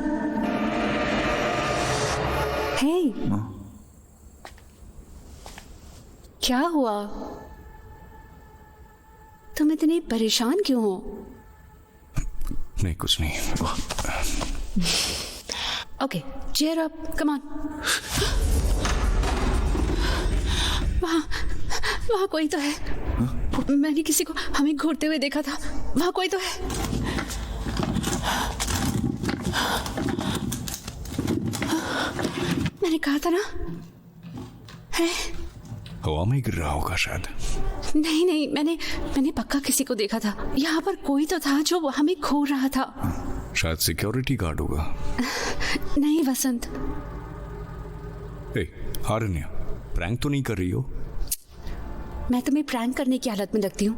हे, क्या हुआ? तुम इतने परेशान क्यों हो? नहीं, कुछ नहीं। Okay, cheer up, come on. वहाँ कोई तो है। मैंने किसी को हमें घूरते हुए देखा था। वहाँ कोई तो है। मैंने कहा था ना। है? हवा में गिर रहा होगा शायद। नहीं नहीं, मैंने पक्का किसी को देखा था। यहाँ पर कोई तो था जो हमें घूर रहा था। शायद सिक्योरिटी गार्ड होगा। नहीं वसंत। आरण्या, प्रैंक तो नहीं कर रही हो? मैं तुम्हें प्रैंक करने की हालत में लगती हूँ?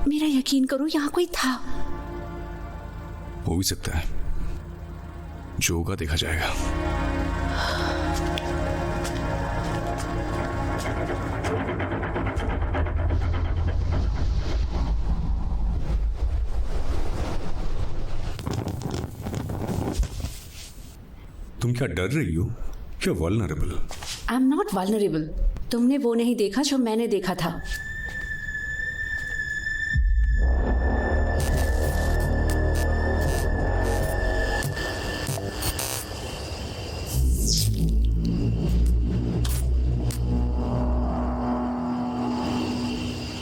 मेरा यकीन करो, यहाँ कोई था। हो भी सकता है, जो होगा देखा जाएगा। तुम क्या डर रही हो? क्या vulnerable? I am not vulnerable. तुमने वो नहीं देखा जो मैंने देखा था।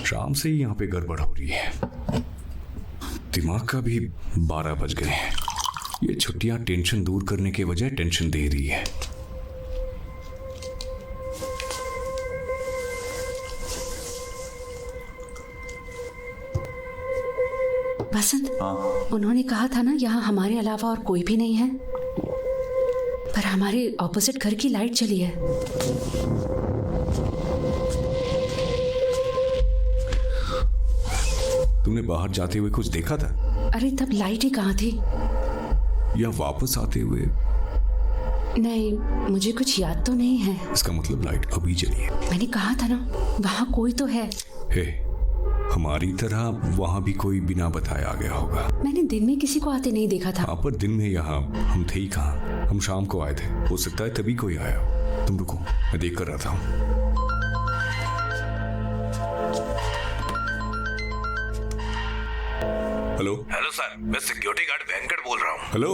शाम से ही यहाँ पे गड़बड़ हो रही है। दिमाग का भी 12 बज गए हैं। ये छुट्टियां टेंशन दूर करने के बजाय टेंशन दे रही है। वसंत, उन्होंने कहा था ना यहाँ हमारे अलावा और कोई भी नहीं है, पर हमारे ऑपोजिट घर की लाइट चली है। तुमने बाहर जाते हुए कुछ देखा था? अरे तब लाइट ही कहाँ थी? या वापस आते हुए? नहीं, मुझे कुछ याद तो नहीं है। इसका मतलब लाइट अभी जली है। मैंने कहा था ना, वहाँ कोई तो है। हे, हमारी तरह वहाँ भी कोई बिना बताए आ गया होगा। मैंने दिन में किसी को आते नहीं देखा था। पर दिन में यहाँ हम थे ही कहाँ? हम शाम को आए थे, हो सकता है तभी कोई आया। तुम रुको, मैं देख कर रहा था। हेलो हेलो सर, मैं सिक्योरिटी गार्ड वेंकट बोल रहा हूँ। हेलो,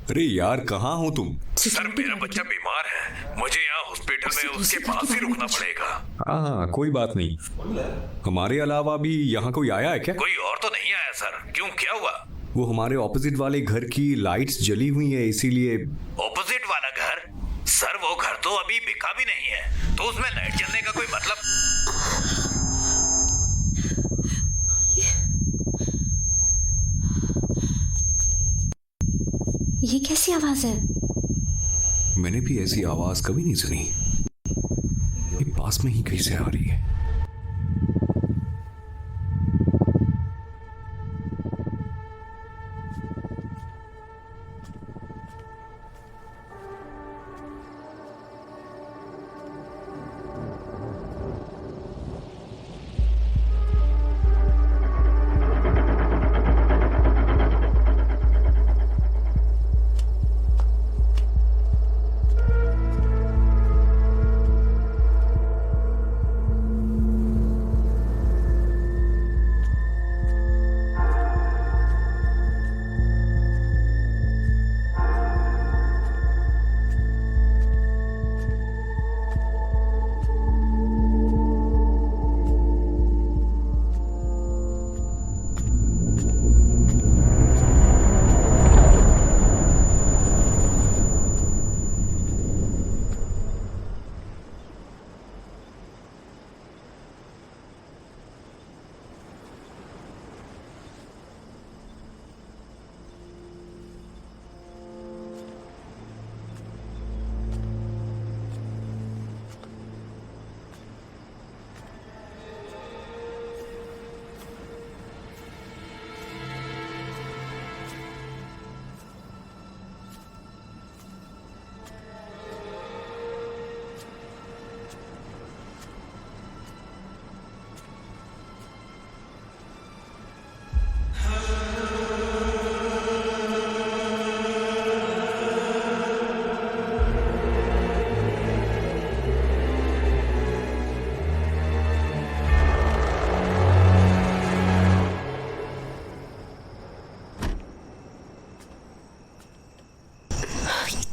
अरे यार कहाँ हो तुम? सर मेरा बच्चा बीमार है, मुझे यहाँ हॉस्पिटल में उसके पास ही रुकना पड़ेगा। हाँ कोई बात नहीं, हमारे अलावा भी यहाँ कोई आया है क्या? कोई और तो नहीं आया सर, क्यों क्या हुआ? वो हमारे ऑपोजिट वाले घर की लाइट्स जली हुई है इसीलिए। ऑपोजिट वाला घर? सर वो घर तो अभी बिका भी नहीं है, तो उसमें लाइट जलने का कोई मतलब? ये कैसी आवाज है? मैंने भी ऐसी आवाज कभी नहीं सुनी। ये पास में ही कहीं से आ रही है।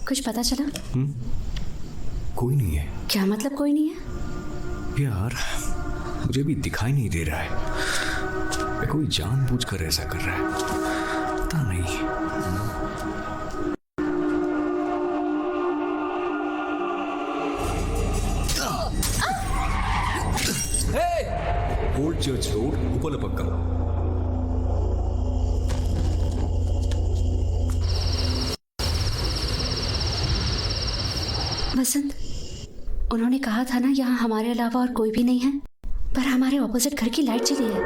कुछ पता चला? कोई नहीं है। क्या मतलब कोई नहीं है? यार मुझे भी दिखाई नहीं दे रहा है। कोई जानबूझकर ऐसा कर रहा है, पता नहीं। Old church road, Upalapakkam. Vasant, उन्होंने कहा था ना यहाँ हमारे अलावा और कोई भी नहीं है, पर हमारे ऑपोजिट घर की लाइट जली है।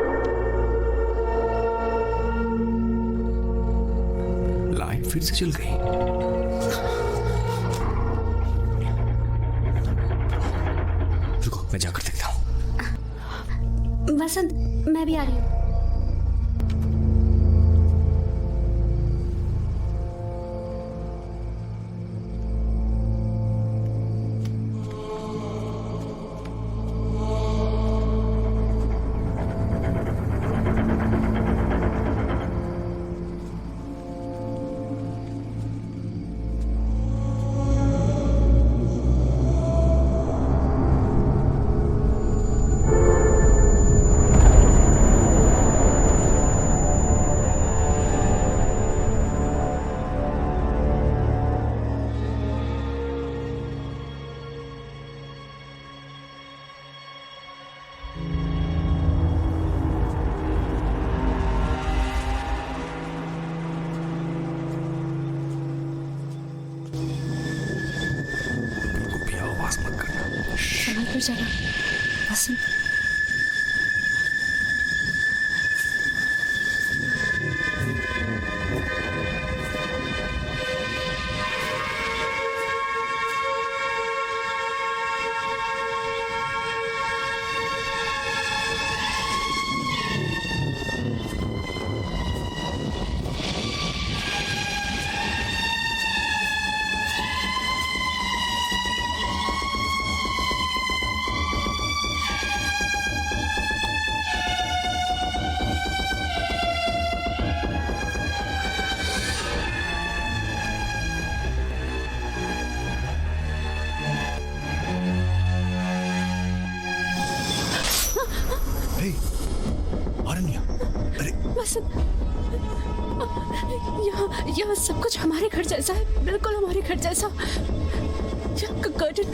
लाइट फिर से जल गई। रुको मैं जाकर देखता हूँ। वसंत, मैं भी आ रही हूँ। संभल कर चला वसंत। अरे अरण्या, अरे वसंत, यहाँ सब कुछ हमारे घर जैसा है, बिल्कुल हमारे घर जैसा। कर्टन,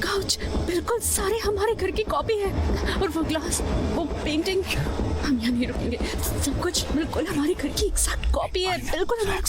काउच, बिल्कुल सारे हमारे घर की कॉपी है। और वो ग्लास, वो पेंटिंग, हम यहाँ नहीं रुकेंगे। सब कुछ बिल्कुल हमारे घर की एग्जैक्ट कॉपी है, बिल्कुल हमारे।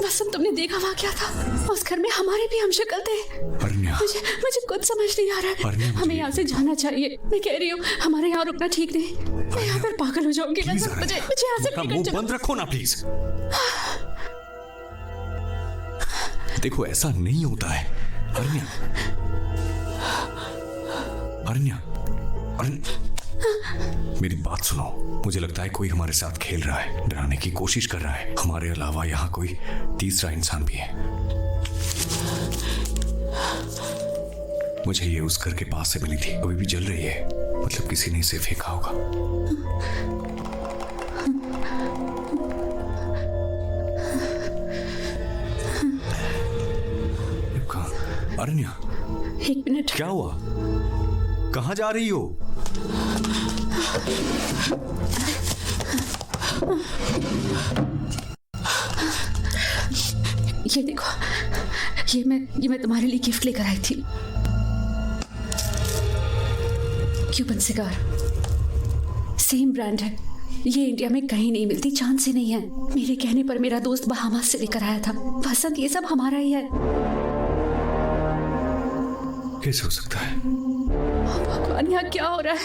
वसंत, तुमने देखा वहाँ क्या था? उस घर में हमारे भी हम शक्ल थे। मुझे कुछ समझ नहीं आ रहा है। हमें यहाँ से जाना चाहिए। मैं कह रही हूँ हमारे यहाँ रुकना ठीक नहीं। मैं यहाँ पर पागल हो जाऊंगी। मुझे यहाँ से मुंह बंद रखो ना प्लीज। देखो ऐसा नहीं होता है अरण्या। अरण्या, मेरी बात सुनो। मुझे लगता है कोई हमारे साथ खेल रहा है, डराने की कोशिश कर रहा है। हमारे अलावा यहाँ कोई तीसरा इंसान भी है। मुझे ये उस घर के पास से मिली थी, अभी भी जल रही है। मतलब किसी ने इसे फेंका होगा। अरण्या, एक मिनट। क्या हुआ? कहाँ जा रही हो? ये देखो, ये मैं तुम्हारे लिए गिफ्ट लेकर आई थी। क्यूबन सिगार, सेम ब्रांड है। ये इंडिया में कहीं नहीं मिलती, चांद से नहीं है। मेरे कहने पर मेरा दोस्त बहामास से लेकर आया था। वसंत, ये सब हमारा ही है। कैसे हो सकता है? भगवान, यहाँ क्या हो रहा है?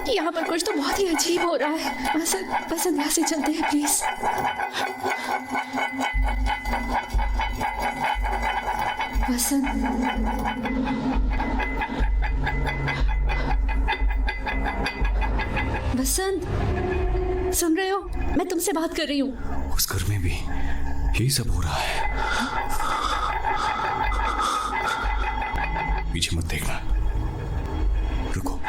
यहाँ पर कुछ तो बहुत ही अजीब हो रहा है। वसंत, यहाँ से चलते हैं प्लीज। वसंत, वसंत, सुन रहे हो? मैं तुमसे बात कर रही हूँ। उस घर में भी यही सब हो रहा है। पीछे मत देखना, रुको।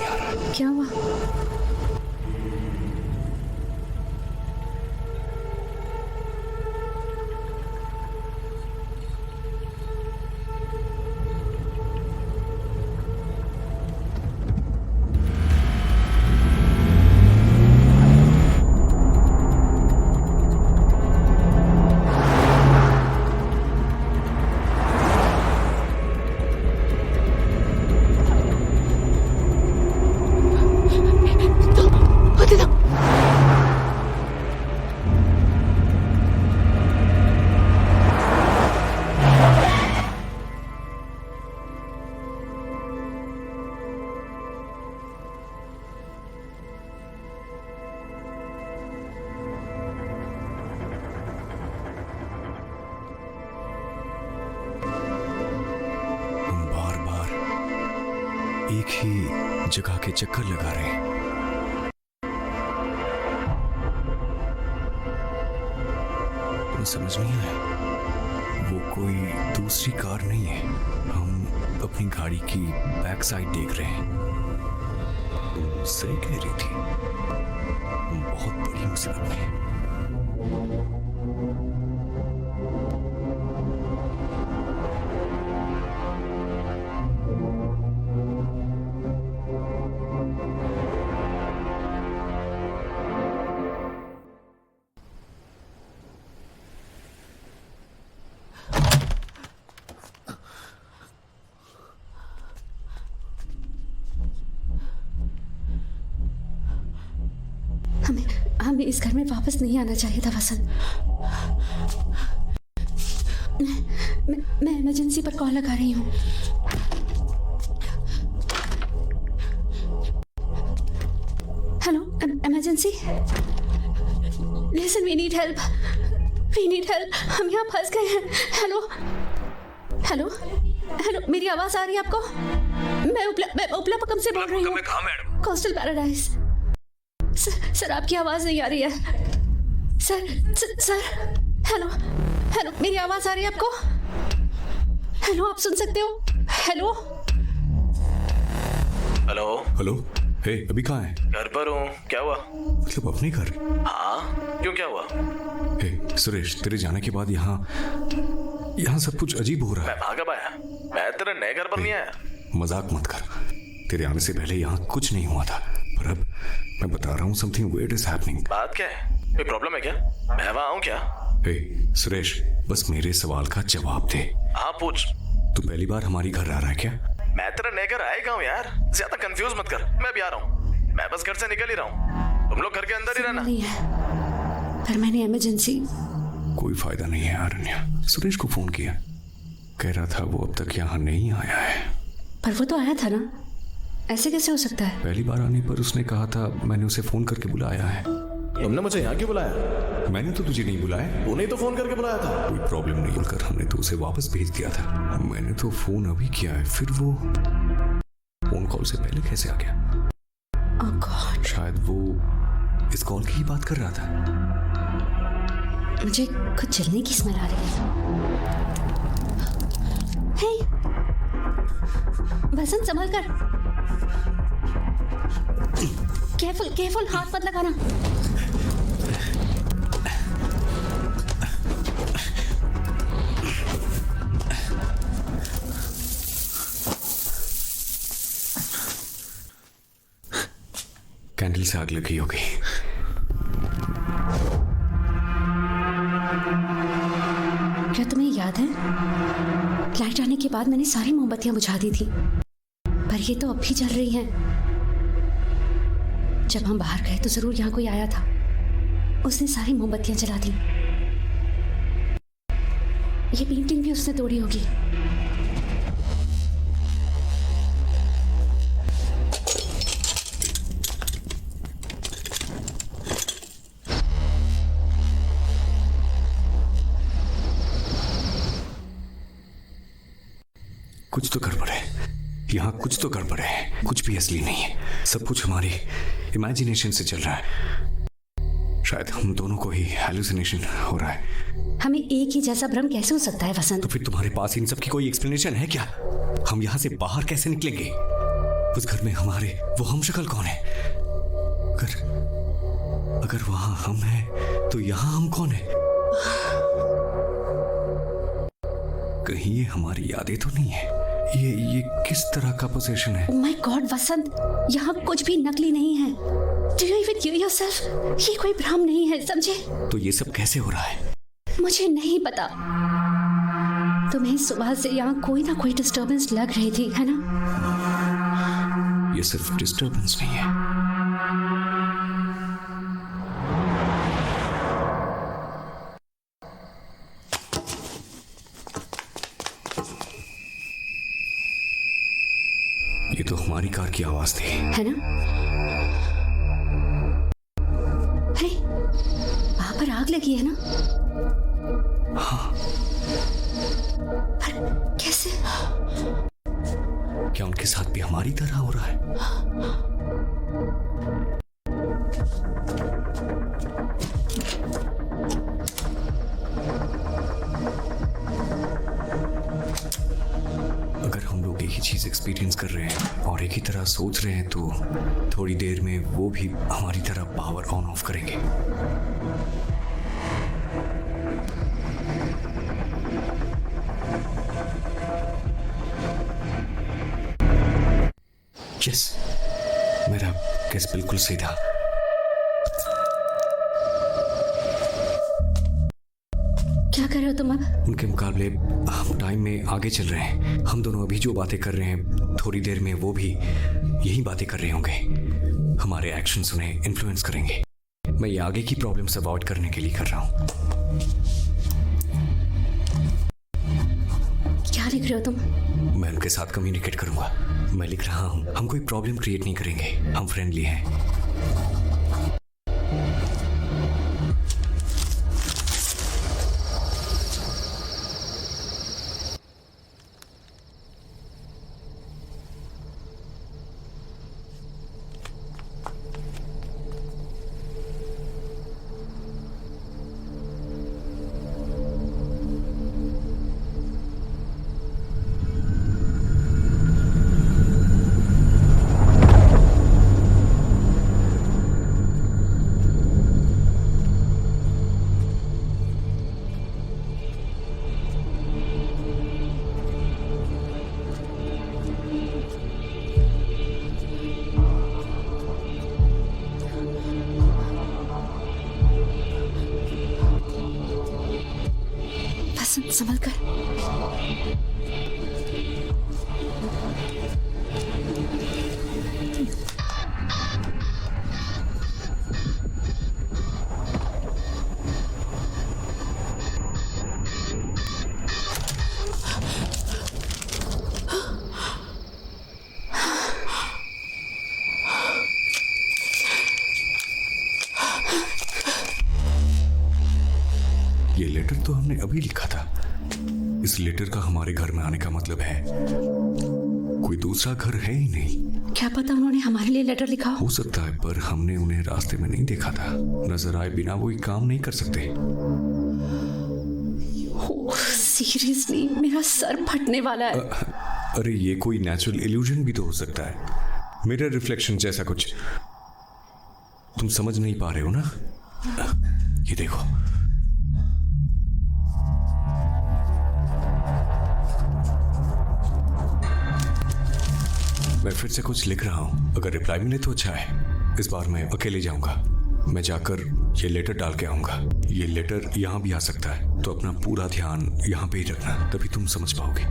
नहीं आ रहा। क्या हुआ? एक ही जगह के चक्कर लगा रहे हैं। तुम्हें समझ नहीं आया? वो कोई दूसरी कार नहीं है। हम अपनी गाड़ी की बैक साइड देख रहे हैं। तुम सही कह रही थी, तुम बहुत बड़ी मुसीबत में है। हमें इस घर में वापस नहीं आना चाहिए था वसंत। मैं इमरजेंसी पर कॉल लगा रही हूँ। Hello, emergency. Listen, we need help. हम यहाँ फंस गए हैं। हेलो हेलो हेलो, मेरी आवाज आ रही है आपको? मैं उपलापकम से बोल रही हूँ। Coastal paradise. सर आपकी आवाज नहीं आ रही है। सर हेलो, मेरी आवाज आ रही है आपको? हेलो, आप सुन सकते हो? हेलो, हे, अभी कहाँ है? घर पर हूँ। क्या हुआ? मतलब अपने घर? हाँ, क्यों, क्या हुआ? हे सुरेश, तेरे जाने के बाद यहाँ सब कुछ अजीब हो रहा है। मैं वहाँ कब आया? मैं तेरे नए घर पर नहीं आया। मजाक मत कर। तेरे आने से पहले यहाँ कुछ नहीं हुआ था, पर अब मैं बता रहा हूँ, समथिंग weird is happening। बात क्या है? कोई प्रॉब्लम है क्या? मैं वहाँ आऊँ क्या? हे सुरेश, बस मेरे सवाल का जवाब दे। हाँ, पूछ। तू पहली बार हमारी घर आ रहा है क्या? मैं तेरे नए घर आएगा हूँ यार, ज्यादा कंफ्यूज मत कर। मैं भी आ रहा हूँ। मैं बस घर से निकल ही रहा हूँ। तुम लोग घर के अंदर ही रहना। नहीं है, पर मैंने इमरजेंसी। कोई फायदा नहीं है आरण्या। सुरेश को फोन किया, कह रहा था वो अब तक यहाँ नहीं आया है। पर वो तो आया था ना, ऐसे कैसे हो सकता है? पहली बार आने पर उसने कहा था, मैंने उसे फोन करके बुलाया है। तुमने मुझे यहाँ क्यों बुलाया? मैंने तो तुझे नहीं बुलाया। तूने तो फोन करके बुलाया था। कोई प्रॉब्लम नहीं होकर हमने तो उसे वापस भेज दिया था। मैंने तो फोन अभी किया है, फिर वो फोन कॉल से पहले कैसे आ गया? Oh God। शायद वो इस कॉल की ही बात कर रहा था। मुझे कुछ जलने की स्मेल आ रही है। हे वसंत, संभल कर। केयरफुल, हाथ मत लगाना। कैंडल से आग लगी होगी। क्या तुम्हें याद है, लाइट आने के बाद मैंने सारी मोमबत्तियां बुझा दी थी, पर ये तो अब भी जल रही हैं। जब हम बाहर गए तो जरूर यहाँ कोई आया था, उसने सारी मोमबत्तियां जला दी। ये पेंटिंग भी उसने तोड़ी होगी। कुछ तो गड़बड़ है यहाँ, कुछ तो गड़बड़ है। कुछ भी असली नहीं है, सब कुछ हमारी इमेजिनेशन से चल रहा है। शायद हम दोनों को ही हैलुसिनेशन हो रहा है। हमें एक ही जैसा भ्रम कैसे हो सकता है वसंत? तो फिर तुम्हारे पास इन सब की कोई एक्सप्लेनेशन है क्या? हम यहाँ से बाहर कैसे निकलेंगे? उस घर में हमारे वो हमशक्ल कौन है? अगर वहां हम हैं तो यहां हम कौन है? कहीं ये हमारी यादें तो नहीं है? ये किस तरह का पोजीशन है? Oh my God, वसंत, यहाँ कुछ भी नकली नहीं है। Do you even hear yourself? ये कोई भ्रम नहीं है, समझे? तो ये सब कैसे हो रहा है? मुझे नहीं पता। तुम्हें सुबह से यहाँ कोई ना कोई डिस्टर्बेंस लग रही थी, है ना? ये सिर्फ डिस्टर्बेंस नहीं है। ये तो हमारी कार की आवाज थी, है ना? अरे, वहां पर आग लगी है ना? हाँ। पर कैसे? क्या उनके साथ भी हमारी तरह हो रहा है? अगर हम लोग एक ही चीज एक्सपीरियंस कर रहे हैं और एक ही तरह सोच रहे हैं तो थोड़ी देर में वो भी हमारी तरह पावर ऑन ऑफ करेंगे। यस, मेरा गेस बिल्कुल सही था। क्या कर रहे हो तुम अब? उनके मुकाबले हम टाइम में आगे चल रहे हैं। हम दोनों अभी जो बातें कर रहे हैं थोड़ी देर में वो भी यही बातें कर रहे होंगे। हमारे एक्शंस उन्हें इन्फ्लुएंस करेंगे। मैं ये आगे की प्रॉब्लम्स अवॉइड करने के लिए कर रहा हूँ। क्या लिख रहे हो तुम? मैं उनके साथ कम्युनिकेट करूंगा। मैं लिख रहा हूँ, हम कोई प्रॉब्लम क्रिएट नहीं करेंगे, हम फ्रेंडली हैं। संभल कर। ये लेटर तो हमने अभी लिखा था। इस लेटर का हमारे घर में आने का मतलब है कोई दूसरा घर है ही नहीं। क्या पता उन्होंने हमारे लिए लेटर लिखा हो सकता है, पर हमने उन्हें रास्ते में नहीं देखा था। नजर आए बिना वो काम नहीं कर सकते। सीरियसली मेरा सर फटने वाला है। अरे ये कोई नेचुरल इल्यूजन भी तो हो सकता है, मिरर रिफ्लेक्शन जैसा कुछ। तुम समझ नहीं पा रहे हो ना? ये देखो, मैं फिर से कुछ लिख रहा हूं। अगर रिप्लाई मिले तो अच्छा है। इस बार मैं अकेले जाऊंगा। मैं जाकर ये लेटर डाल के आऊंगा। ये लेटर यहां भी आ सकता है, तो अपना पूरा ध्यान यहां पे ही रखना, तभी तुम समझ पाओगे।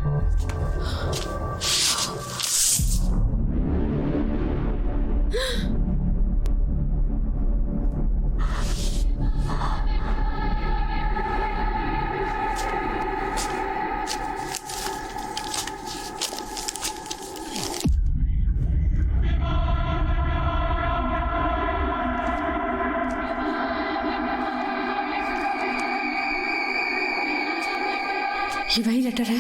ये वही लेटर है।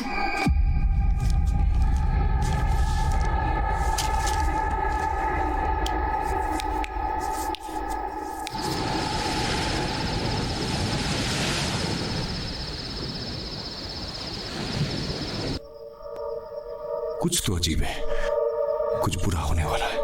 कुछ तो अजीब है। कुछ बुरा होने वाला है।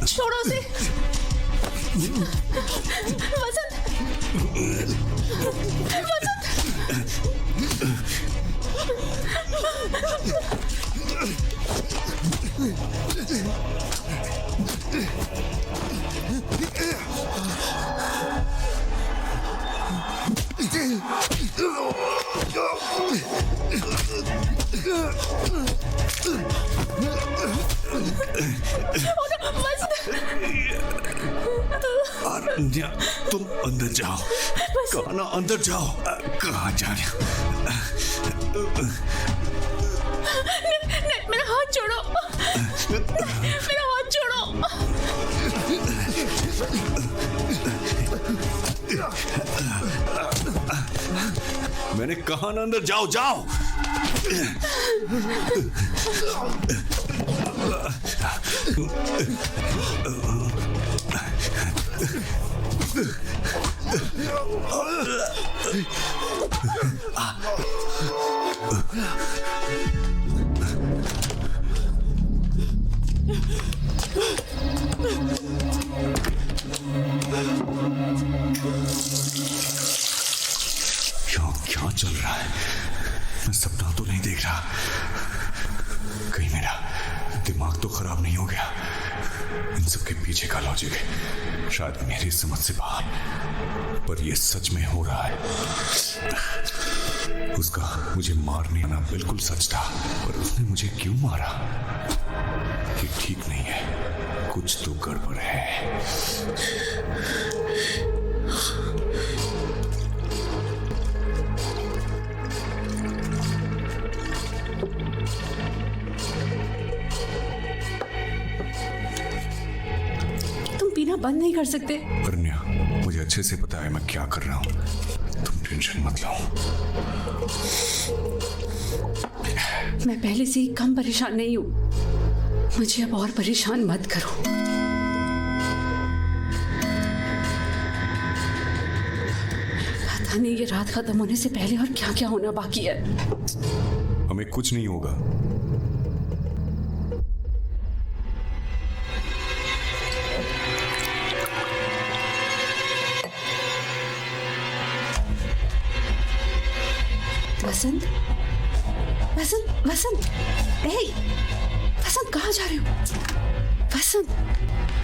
छोड़ो उसे। वसंत, अरण्या, तुम अंदर जाओ। कहा ना अंदर जाओ। कहाँ जा रहे हो? मेरा हाथ छोड़ो। मेरा हाथ छोड़ो। मैंने कहा ना अंदर जाओ, जाओ। क्या चल रहा है? मैं सपना तो नहीं देख रहा। कहीं मेरा दिमाग तो खराब नहीं हो गया? इन सब के पीछे का लॉजिक शायद मेरी समझ से बाहर, पर यह सच में हो रहा है। उसका मुझे मारने आना बिल्कुल सच था, पर उसने मुझे क्यों मारा? ये ठीक नहीं है, कुछ तो गड़बड़ है। बंद नहीं कर सकते? अरण्या, मुझे अच्छे से पता है मैं क्या कर रहा हूँ। तुम टेंशन मत लो। मैं पहले से ही कम परेशान नहीं हूँ। मुझे अब और परेशान मत करो। पता नहीं ये रात खत्म होने से पहले और क्या क्या होना बाकी है। हमें कुछ नहीं होगा। वसंत, वसंत, वसंत, वसंत कहाँ जा रहे हो? वसंत,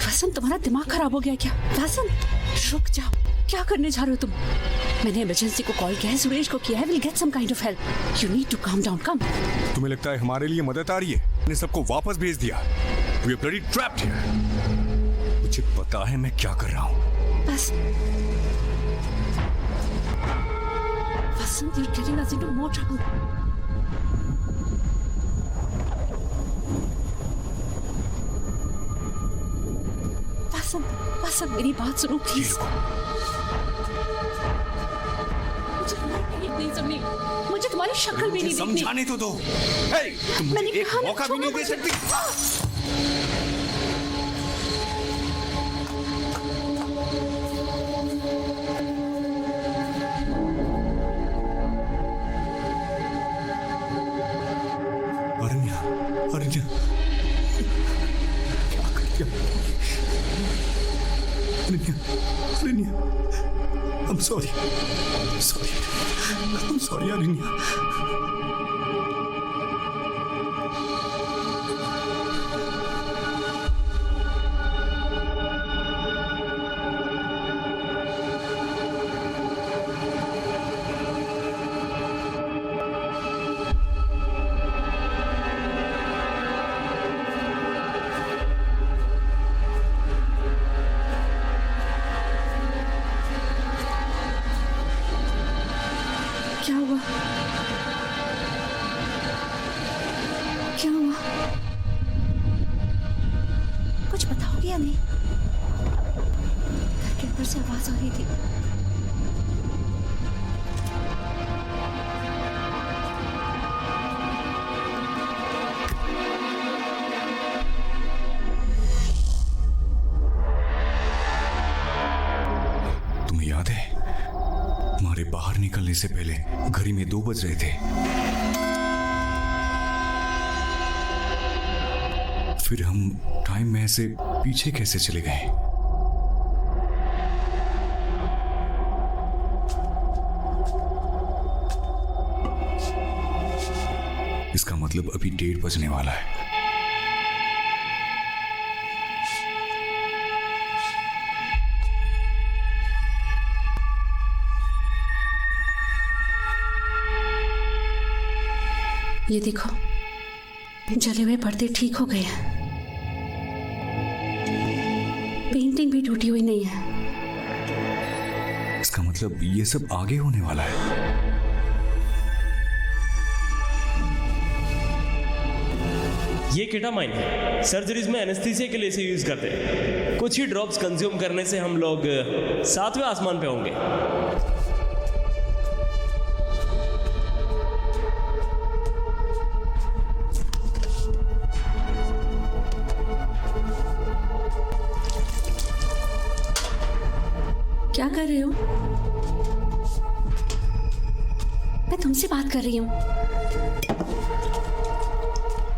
वसंत तुम्हारा दिमाग खराब हो गया क्या? वसंत रुक जाओ, क्या करने जा रहे हो तुम? मैंने इमरजेंसी को कॉल किया है, सुरेश को किया है। Will get some kind of help. You need to calm down. Come. तुम्हें लगता है हमारे लिए मदद आ रही है? मैंने सबको वापस भेज दिया। We are bloody trapped here. मुझे पता है मैं क्या कर रहा हूँ। बस Vasant, you're getting us into more trouble. Vasant, Vasant, मेरी बात सुनो प्लीज। मुझे तुम्हारी नहीं सुननी, मुझे तुम्हारी शक्ल भी नहीं देखनी। समझाने तो दो। तुम मुझे एक मौका भी नहीं दे सकती। अरण्या, क्या कर दिया? अरण्या, I'm sorry, अरण्या। याद है हमारे बाहर निकलने से पहले घड़ी में 2 बज रहे थे। फिर हम टाइम में से पीछे कैसे चले गए? इसका मतलब अभी 1:30 बजने वाला है। ये देखो, जले हुए पर्दे ठीक हो गए हैं। पेंटिंग भी टूटी हुई नहीं है। इसका मतलब ये सब आगे होने वाला है। ये केटामाइन है। सर्जरीज में एनेस्थीसिया के लिए इसे यूज करते हैं। कुछ ही ड्रॉप्स कंज्यूम करने से हम लोग 7वें आसमान पे होंगे। क्या कर रहे हो? मैं तुमसे बात कर रही हूँ।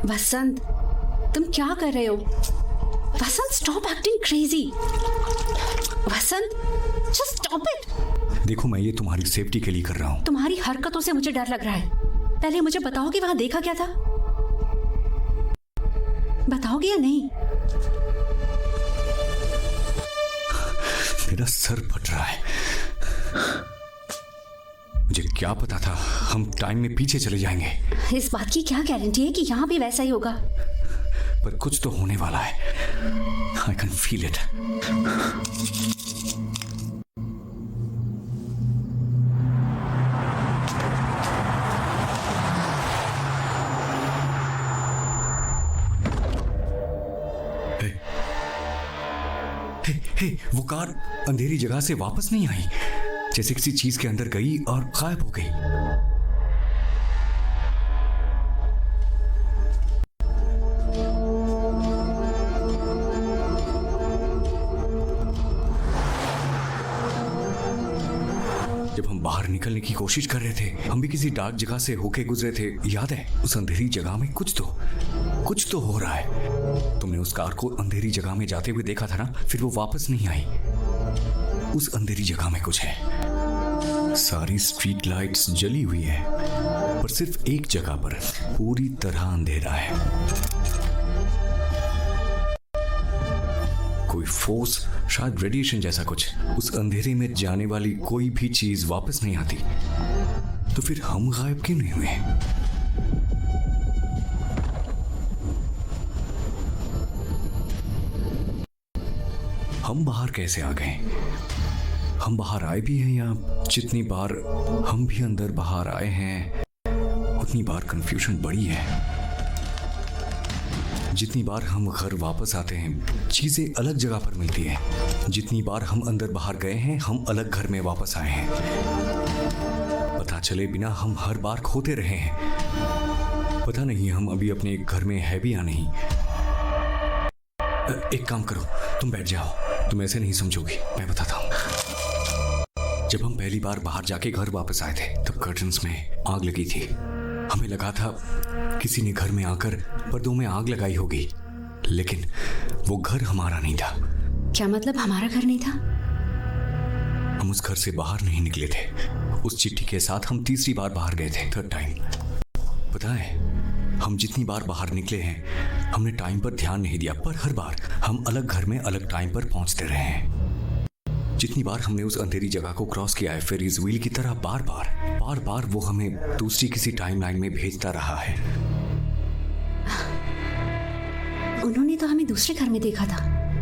वसंत, तुम क्या कर रहे हो? Vasant, stop acting crazy. Vasant, just stop it. देखो, मैं ये तुम्हारी सेफ्टी के लिए कर रहा हूँ। तुम्हारी हरकतों से मुझे डर लग रहा है। पहले मुझे बताओ कि वहां देखा क्या था? बताओगे या नहीं? मेरा सर फट रहा है। मुझे क्या पता था हम टाइम में पीछे चले जाएंगे। इस बात की क्या गारंटी है कि यहाँ भी वैसा ही होगा? पर कुछ तो होने वाला है। I can feel it. वो कार अंधेरी जगह से वापस नहीं आई, जैसे किसी चीज के अंदर गई और गायब हो गई। जब हम बाहर निकलने की कोशिश कर रहे थे, हम भी किसी डार्क जगह से होके गुजरे थे, याद है? उस अंधेरी जगह में कुछ तो हो रहा है। तुमने उस कार को अंधेरी जगह में जाते हुए देखा था ना? फिर वो वापस नहीं आई। उस अंधेरी जगह में कुछ है। सारी स्ट्रीट लाइट्स जली हुई है, पर सिर्फ एक जगह पर पूरी तरह अंधेरा है। कोई फोर्स, शायद रेडिएशन जैसा कुछ। उस अंधेरे में जाने वाली कोई भी चीज वापस नहीं आती। तो फिर हम गायब क्यों नहीं हुए? हम बाहर कैसे आ गए? हम बाहर आए भी हैं या जितनी बार हम भी अंदर बाहर आए हैं उतनी बार कंफ्यूजन बढ़ी है। जितनी बार हम घर वापस आते हैं चीजें अलग जगह पर मिलती हैं। जितनी बार हम अंदर बाहर गए हैं हम अलग घर में वापस आए हैं। पता चले बिना हम हर बार खोते रहे हैं। पता नहीं हम अभी अपने घर में है भी या नहीं। एक काम करो, तुम बैठ जाओ। तुम ऐसे नहीं समझोगी, मैं बताता हूँ। जब हम पहली बार बाहर जाके घर वापस आए थे तब कर्टन्स में आग लगी थी। हमें लगा था किसी ने घर में आकर पर्दों में आग लगाई होगी, लेकिन वो घर हमारा नहीं था। क्या मतलब हमारा घर नहीं था? हम उस घर से बाहर नहीं निकले थे। उस चिट्ठी के साथ हम तीसरी बार बाहर गए थे, 3rd टाइम। पता है, हम जितनी बार बाहर निकले हैं हमने टाइम पर ध्यान नहीं दिया, पर हर बार हम अलग घर में अलग टाइम पर पहुंचते रहे हैं। जितनी बार हमने उस अंधेरी जगह को क्रॉस किया है, फेरीज व्हील की तरह बार बार वो हमें दूसरी किसी टाइमलाइन में भेजता रहा है। उन्होंने तो हमें दूसरे घर में देखा था,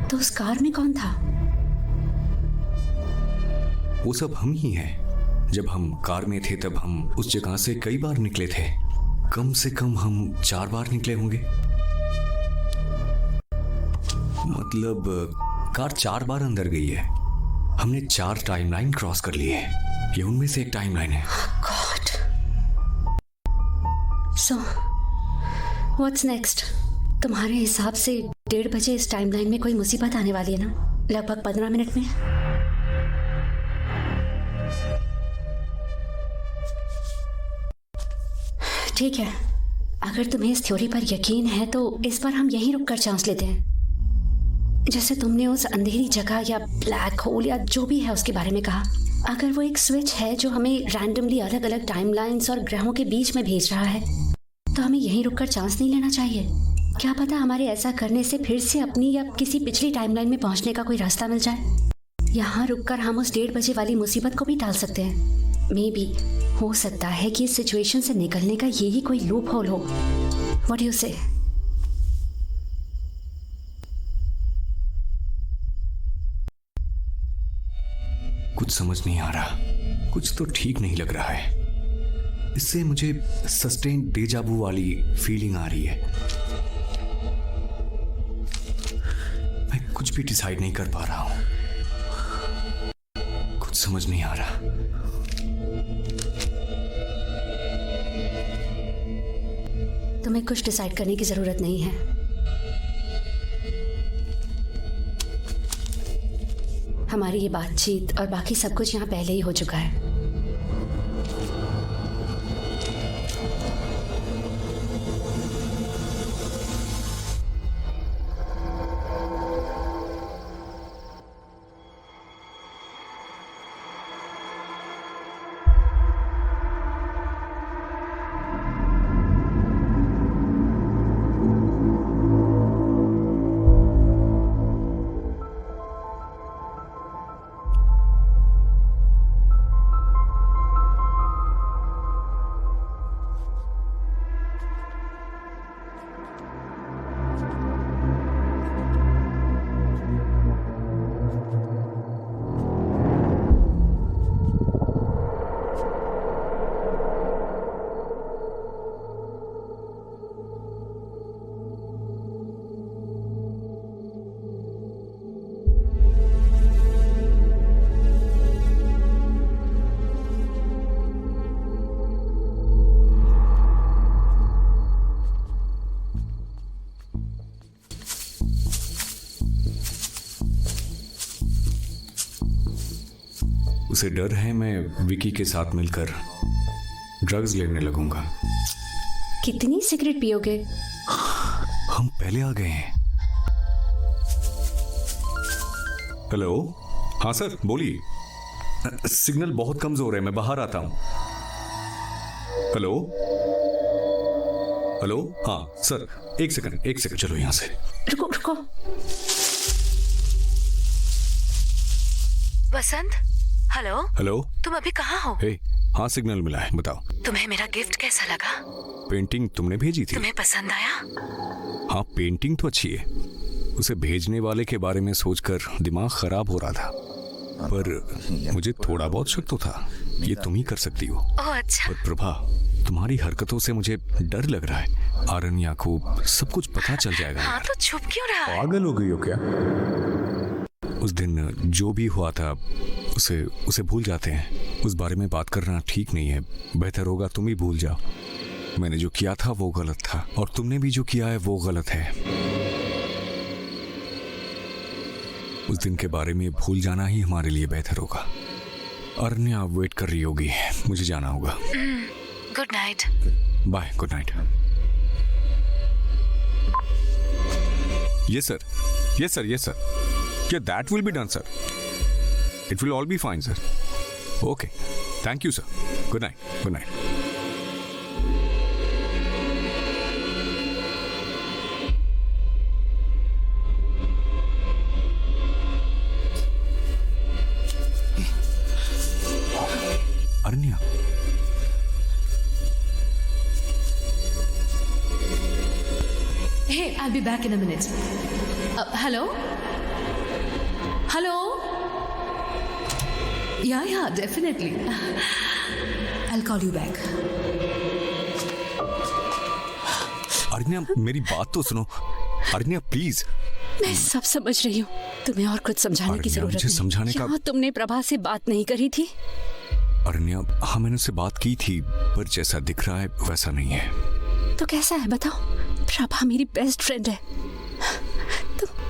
तो उस कार में कौन था? वो सब हम ही हैं। जब हम कार में थे तब हम उस जगह से कई बार निकले थे। कम से कम हम 4 बार निकले होंगे। मतलब कार 4 बार अंदर गई है। हमने 4 टाइमलाइन क्रॉस कर ली है। ये उनमें से एक टाइमलाइन है। गॉड। So what's next? तुम्हारे हिसाब से 1:30 बजे इस टाइमलाइन में कोई मुसीबत आने वाली है ना? लगभग 15 मिनट में। ठीक है, अगर तुम्हें इस थ्योरी पर यकीन है तो इस बार हम यहीं रुककर चांस लेते हैं। जैसे तुमने उस अंधेरी जगह या ब्लैक होल या जो भी है उसके बारे में कहा, अगर वो एक स्विच है जो हमें रैंडमली अलग अलग टाइमलाइंस और ग्रहों के बीच में भेज रहा है, तो हमें यहीं रुककर चांस नहीं लेना चाहिए। क्या पता हमारे ऐसा करने से फिर से अपनी या किसी पिछली टाइमलाइन में पहुंचने का कोई रास्ता मिल जाए। यहाँ रुककर हम उस 1:30 बजे वाली मुसीबत को भी टाल सकते हैं। मे बी हो सकता है कि इस सिचुएशन से निकलने का यही कोई लूप होल हो। व्हाट डू यू से? कुछ समझ नहीं आ रहा, कुछ तो ठीक नहीं लग रहा है। इससे मुझे सस्टेन डेजावू वाली फीलिंग आ रही है। मैं कुछ भी डिसाइड नहीं कर पा रहा हूं, कुछ समझ नहीं आ रहा। तुम्हें कुछ डिसाइड करने की जरूरत नहीं है। हमारी ये बातचीत और बाकी सब कुछ यहाँ पहले ही हो चुका है। उसे डर है मैं विकी के साथ मिलकर ड्रग्स लेने लगूंगा। कितनी सिगरेट पियोगे? हम पहले आ गए हैं। हेलो, हाँ सर बोलिए। सिग्नल बहुत कमजोर है, मैं बाहर आता हूं। हेलो हेलो, हाँ सर एक सेकंड चलो यहां से। रुको। वसंत, हेलो। तुम अभी कहाँ हो? हाँ सिग्नल मिला है, बताओ। तुम्हें मेरा गिफ्ट कैसा लगा? पेंटिंग तुमने भेजी थी। तुम्हें पसंद आया? हाँ पेंटिंग तो अच्छी है। उसे भेजने वाले के बारे में सोचकर दिमाग खराब हो रहा था, पर मुझे थोड़ा बहुत शक तो था ये तुम ही कर सकती हो। ओह अच्छा। पर प्रभा, तुम्हारी हरकतों से मुझे डर लग रहा है। आरण्या को सब कुछ पता चल जाएगा। हाँ तो छुप क्यों रहा है? पागल हो गई हो क्या? उस दिन जो भी हुआ था उसे भूल जाते हैं। उस बारे में बात करना ठीक नहीं है। बेहतर होगा तुम ही भूल जाओ। मैंने जो किया था वो गलत था, और तुमने भी जो किया है वो गलत है। उस दिन के बारे में भूल जाना ही हमारे लिए बेहतर होगा। अरण्या वेट कर रही होगी, मुझे जाना होगा। Good night. Bye, good night. Yes sir. Yeah, that will be done, sir. It will all be fine, sir. Okay. Thank you, sir. Good night. Aranya. Hey, I'll be back in a minute. Hello? Yeah, definitely. I'll call you back. अरण्या, मेरी बात तो सुनो। अरण्या please. मैं सब समझ रही हूँ, तुम्हें और कुछ समझाने की जरूरत नहीं। समझाने का तुमने प्रभा से बात नहीं करी थी? अरण्या, हाँ मैंने उससे बात की थी, पर जैसा दिख रहा है वैसा नहीं है। तो कैसा है बताओ? प्रभा मेरी बेस्ट फ्रेंड है।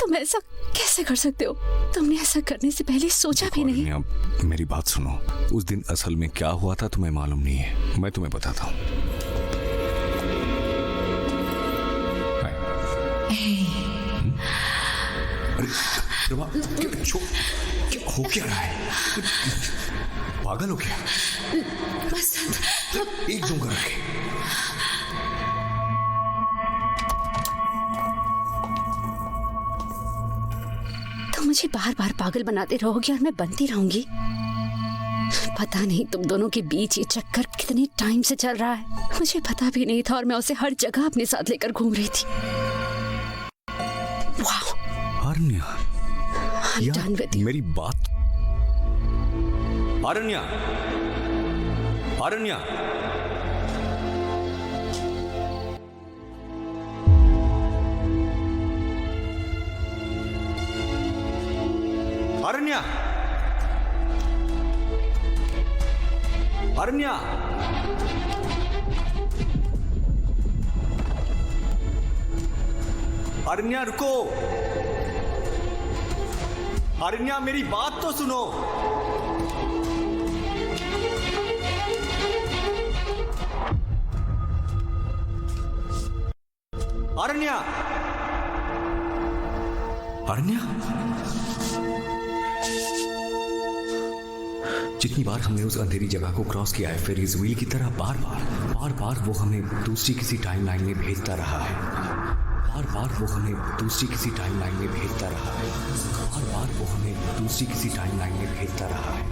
तुम ऐसा कैसे कर सकते हो? तुमने ऐसा करने से पहले सोचा भी नहीं। मेरी बात सुनो, उस दिन असल में क्या हुआ था तुम्हें मालूम नहीं है। मैं तुम्हें बताता हूँ। प्रभा, क्या हो क्या रहा है? पागल हो क्या? एकदम कर रखे। तुम मुझे बार बार पागल बनाते रहोगे और मैं बनती रहूंगी। पता नहीं तुम दोनों के बीच ये चक्कर कितने टाइम से चल रहा है, मुझे पता भी नहीं था और मैं उसे हर जगह अपने साथ लेकर घूम रही थी। वाह अरण्या, मेरी बात। अरण्या, अरण्या, अरण्या, अरण्या, अरण्या रुको। अरण्या मेरी बात तो सुनो। अरण्या, अरण्या, जितनी बार हमने उस अंधेरी जगह को क्रॉस किया है, फिर इस व्हील की तरह बार बार वो हमें दूसरी किसी टाइमलाइन में भेजता रहा है। बार बार वो हमें दूसरी किसी टाइमलाइन में भेजता रहा है। बार बार वो हमें दूसरी किसी टाइमलाइन में भेजता रहा है।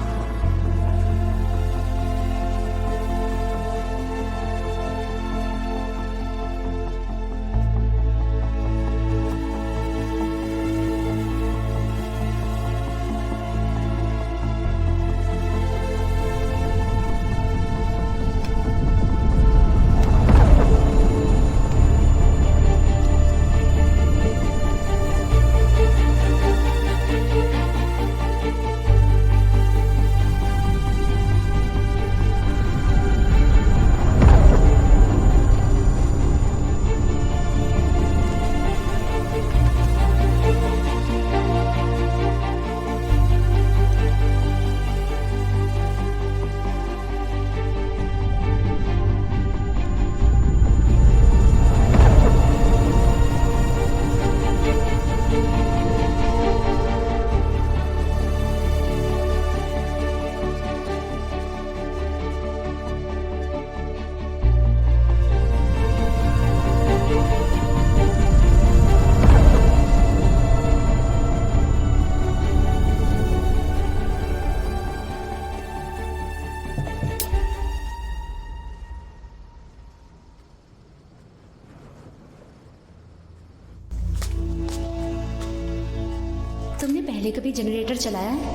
तुमने पहले कभी जनरेटर चलाया है?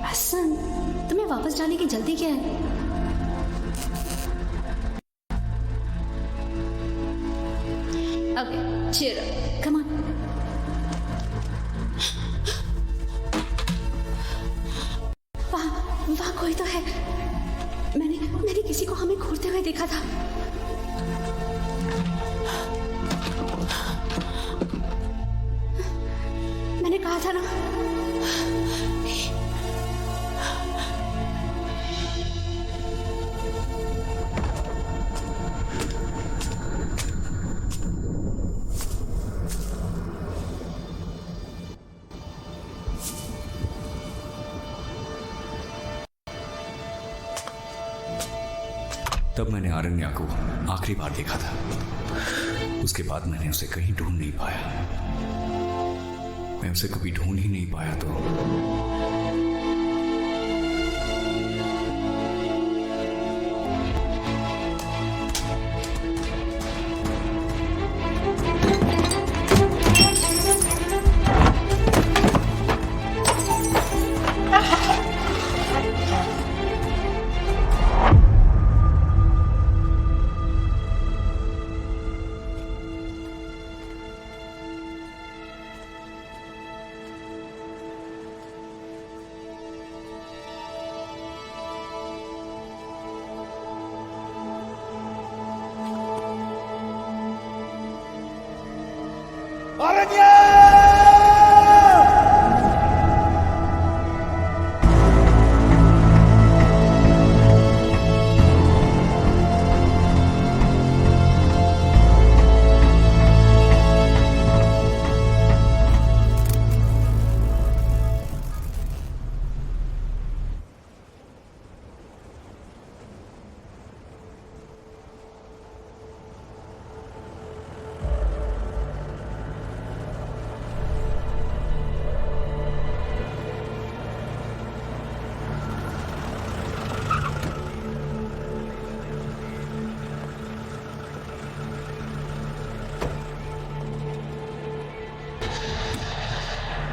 हसन, तुम्हें वापस जाने की जल्दी क्या है? Okay, cheer up, come on. वहाँ कोई तो है। मैंने किसी को हमें घूरते हुए देखा था। मैंने कहा था ना। तब मैंने अरण्या को आखिरी बार देखा था। उसके बाद मैंने उसे कहीं ढूंढ नहीं पाया। मैं उसे कभी ढूंढ ही नहीं पाया तो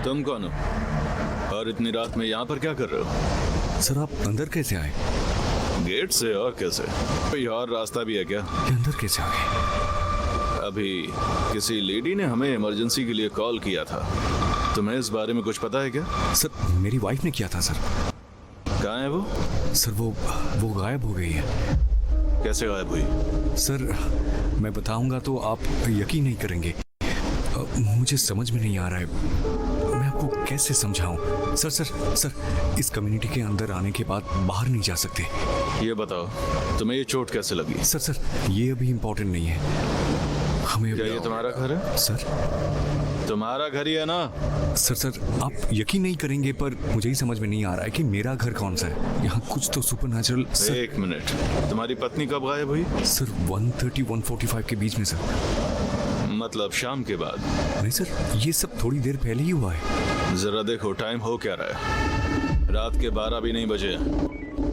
तुम कौन हो और इतनी रात में यहाँ पर क्या कर रहे हो? सर आप अंदर कैसे आए? गेट से और कैसे? कोई और रास्ता भी है क्या? ये अंदर कैसे आ गए? अभी किसी लेडी ने हमें इमरजेंसी के लिए कॉल किया था। तुम्हें इस बारे में कुछ पता है क्या? सर मेरी वाइफ ने किया था सर। कहाँ है वो? सर वो गायब हो गई है। कैसे गायब हुई? सर मैं बताऊंगा तो आप यकीन नहीं करेंगे। मुझे समझ में नहीं आ रहा है, मैं आपको कैसे समझाऊं। सर इस कम्युनिटी के अंदर आने के बाद बाहर नहीं जा सकते। ये बताओ तुम्हें ये चोट कैसे लगी? सर ये अभी इम्पोर्टेंट नहीं है हमें। क्या ये तुम्हारा घर है? सर तुम्हारा घर ही है ना? सर आप यकीन नहीं करेंगे पर मुझे ही समझ में नहीं आ रहा है कि मेरा घर कौन सा है। यहाँ कुछ तो सुपरनैचुरल। एक मिनट, तुम्हारी पत्नी कब गायब हुई? सर 1:30-1:45 के बीच में सर। मतलब शाम के बाद? नहीं सर ये सब थोड़ी देर पहले ही हुआ है। जरा देखो टाइम हो क्या रहा है, रात के 12 भी नहीं बजे।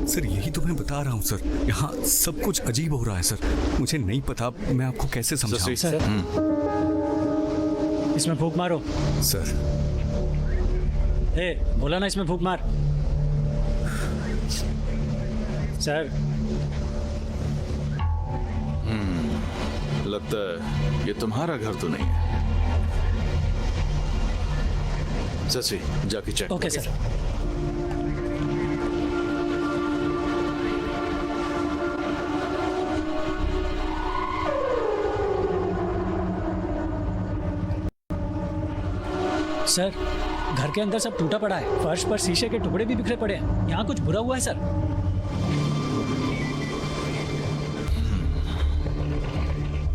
सर यही तो मैं बता रहा हूँ सर, यहाँ सब कुछ अजीब हो रहा है सर। मुझे नहीं पता मैं आपको कैसे समझाऊं। सर इसमें फूंक मारो। सर बोला ना इसमें फूंक मार। सर लगता है ये तुम्हारा घर तो नहीं है। सची जाके चेक। Okay sir. सर घर के अंदर सब टूटा पड़ा है, फर्श पर शीशे के टुकड़े भी बिखरे पड़े हैं। यहाँ कुछ बुरा हुआ है सर।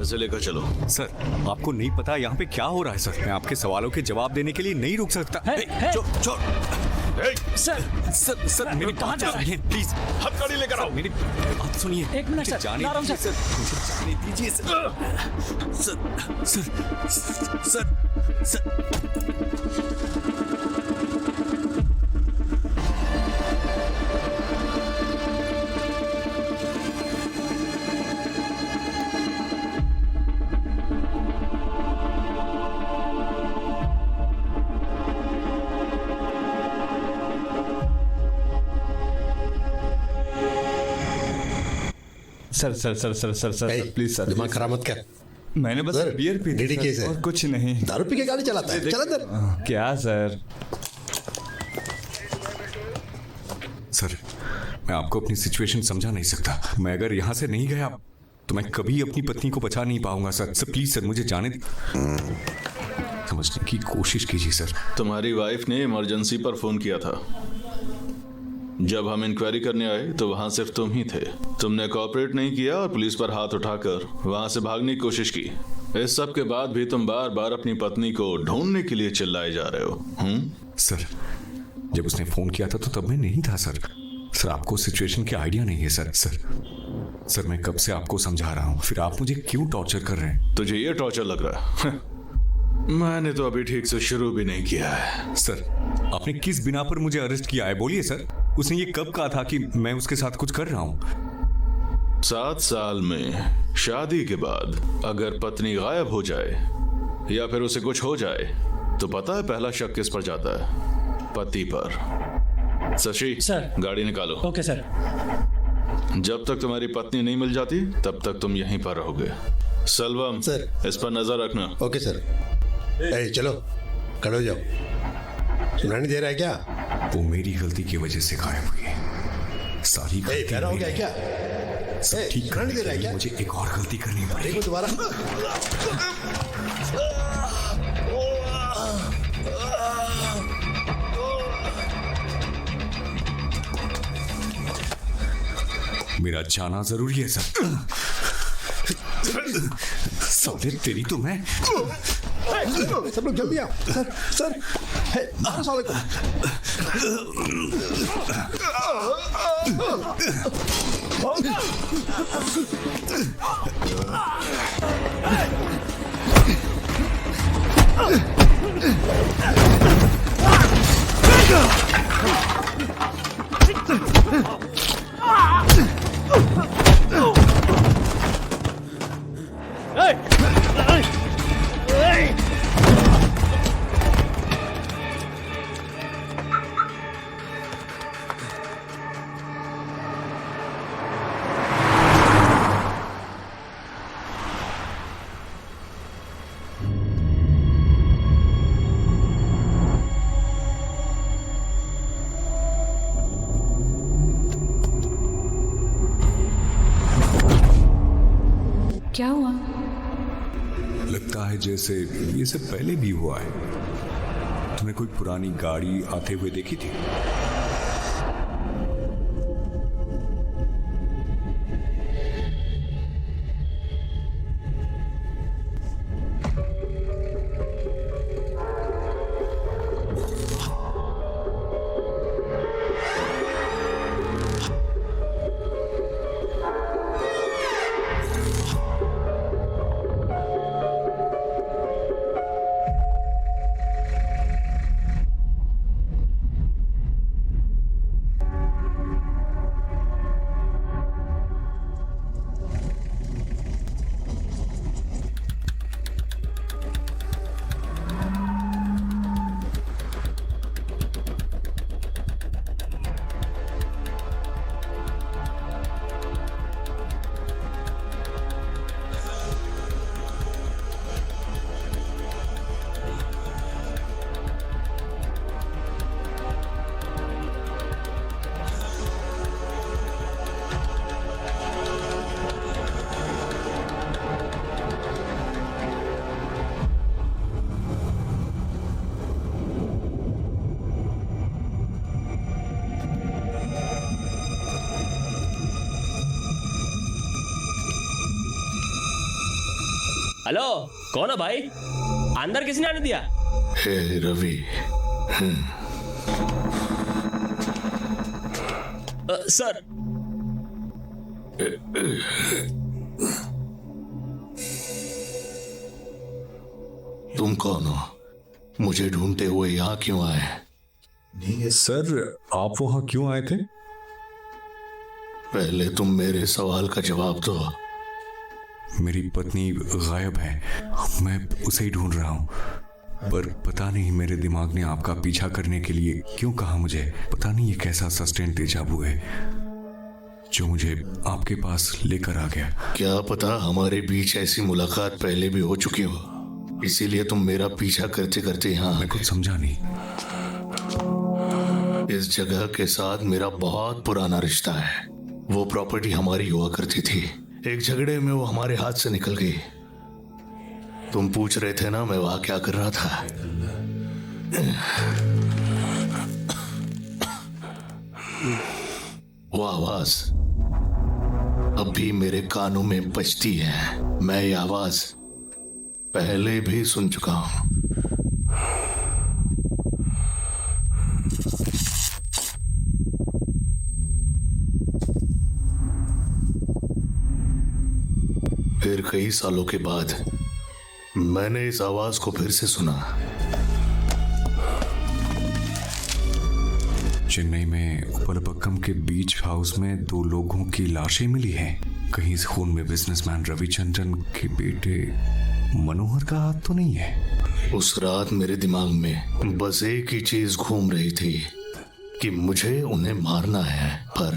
इसे लेकर चलो। सर आपको नहीं पता यहाँ पे क्या हो रहा है सर। मैं आपके सवालों के जवाब देने के लिए नहीं रुक सकता। सर मेरी कहाँ जा रहे हैं? प्लीज हथकड़ी लेकर आओ। मेरी बात सुनिए। एक मिनट सर, जाने आराम से। जाने दीजिए सर। सर प्लीज सर, दिमाग खराब मत कर। मैंने बस सर, बियर पी डीडी थी केस सर, है। और कुछ नहीं। दारू पी के गाड़ी चलाता है। चला दर। क्या सर? सर मैं आपको अपनी सिचुएशन समझा नहीं सकता। मैं अगर यहाँ से नहीं गया तो मैं कभी अपनी पत्नी को बचा नहीं पाऊंगा सर। प्लीज सर मुझे जाने समझने की कोशिश कीजिए सर। तुम्हारी वाइफ ने इमरजेंसी पर फोन किया था। जब हम इंक्वायरी करने आए तो वहां सिर्फ तुम ही थे। तुमने कोऑपरेट नहीं किया और पुलिस पर हाथ उठाकर वहां से भागने की कोशिश की। इस सब के बाद भी तुम बार बार अपनी पत्नी को ढूंढने के लिए चिल्लाए जा रहे हो। सर जब उसने फोन किया था तो तब मैं नहीं था सर। सर आपको सिचुएशन की आइडिया नहीं है सर मैं कब से आपको समझा रहा हूँ, फिर आप मुझे क्यों टॉर्चर कर रहे हैं? तुझे ये टॉर्चर लग रहा है? मैंने तो अभी ठीक से शुरू भी नहीं किया है। सर आपने किस बिना पर मुझे अरेस्ट किया है बोलिए सर। उसने ये कब कहा था कि मैं उसके साथ कुछ कर रहा हूँ? 7 साल में शादी के बाद अगर पत्नी गायब हो जाए या फिर उसे कुछ हो जाए तो पता है पहला शक किस पर जाता है? पति पर। शशि सर गाड़ी निकालो। Okay sir. जब तक तुम्हारी पत्नी नहीं मिल जाती तब तक तुम यहीं पर रहोगे। सलवम सर इस पर नजर रखना। Okay sir. चलो खड़े हो जाओ। सुनाई नहीं दे रहा है क्या? वो मेरी गलती की वजह से गायब हुई। सारी गलती हो गया क्या? ठीक करने के लिए मुझे एक और गलती करनी पड़ेगी। दोबारा मेरा जाना जरूरी है सर। साले तेरी तो मैं। सब लोग जल्दी आओ। सर है जैसे ये सब पहले भी हुआ है। तुमने कोई पुरानी गाड़ी आते हुए देखी थी? हेलो, कौन है भाई? अंदर किसने आने दिया? हे रवि। सर। तुम कौन हो? मुझे ढूंढते हुए यहाँ क्यों आए? सर, आप वहां क्यों आए थे? पहले तुम मेरे सवाल का जवाब दो। मेरी पत्नी गायब है, मैं उसे ही ढूंढ रहा हूँ। पर पता नहीं मेरे दिमाग ने आपका पीछा करने के लिए क्यों कहा मुझे। पता नहीं ये कैसा सस्टेन डेजावू है जो मुझे आपके पास लेकर आ गया। क्या पता हमारे बीच ऐसी मुलाकात पहले भी हो चुकी हो, इसीलिए तुम मेरा पीछा करते करते यहाँ। मैं कुछ समझा नहीं। इस जगह के साथ मेरा बहुत पुराना रिश्ता है। वो प्रॉपर्टी हमारी हुआ करती थी, एक झगड़े में वो हमारे हाथ से निकल गई। तुम पूछ रहे थे ना मैं वहां क्या कर रहा था? वो आवाज अब भी मेरे कानों में बजती है। मैं ये आवाज पहले भी सुन चुका हूं। फिर कई सालों के बाद मैंने इस आवाज को फिर से सुना। चेन्नई में पलपक्कम के बीच हाउस में 2 लोगों की लाशें मिली हैं। कहीं इस खून में बिजनेसमैन रविचंद्रन के बेटे मनोहर का हाथ तो नहीं है? उस रात मेरे दिमाग में बस एक ही चीज घूम रही थी कि मुझे उन्हें मारना है। पर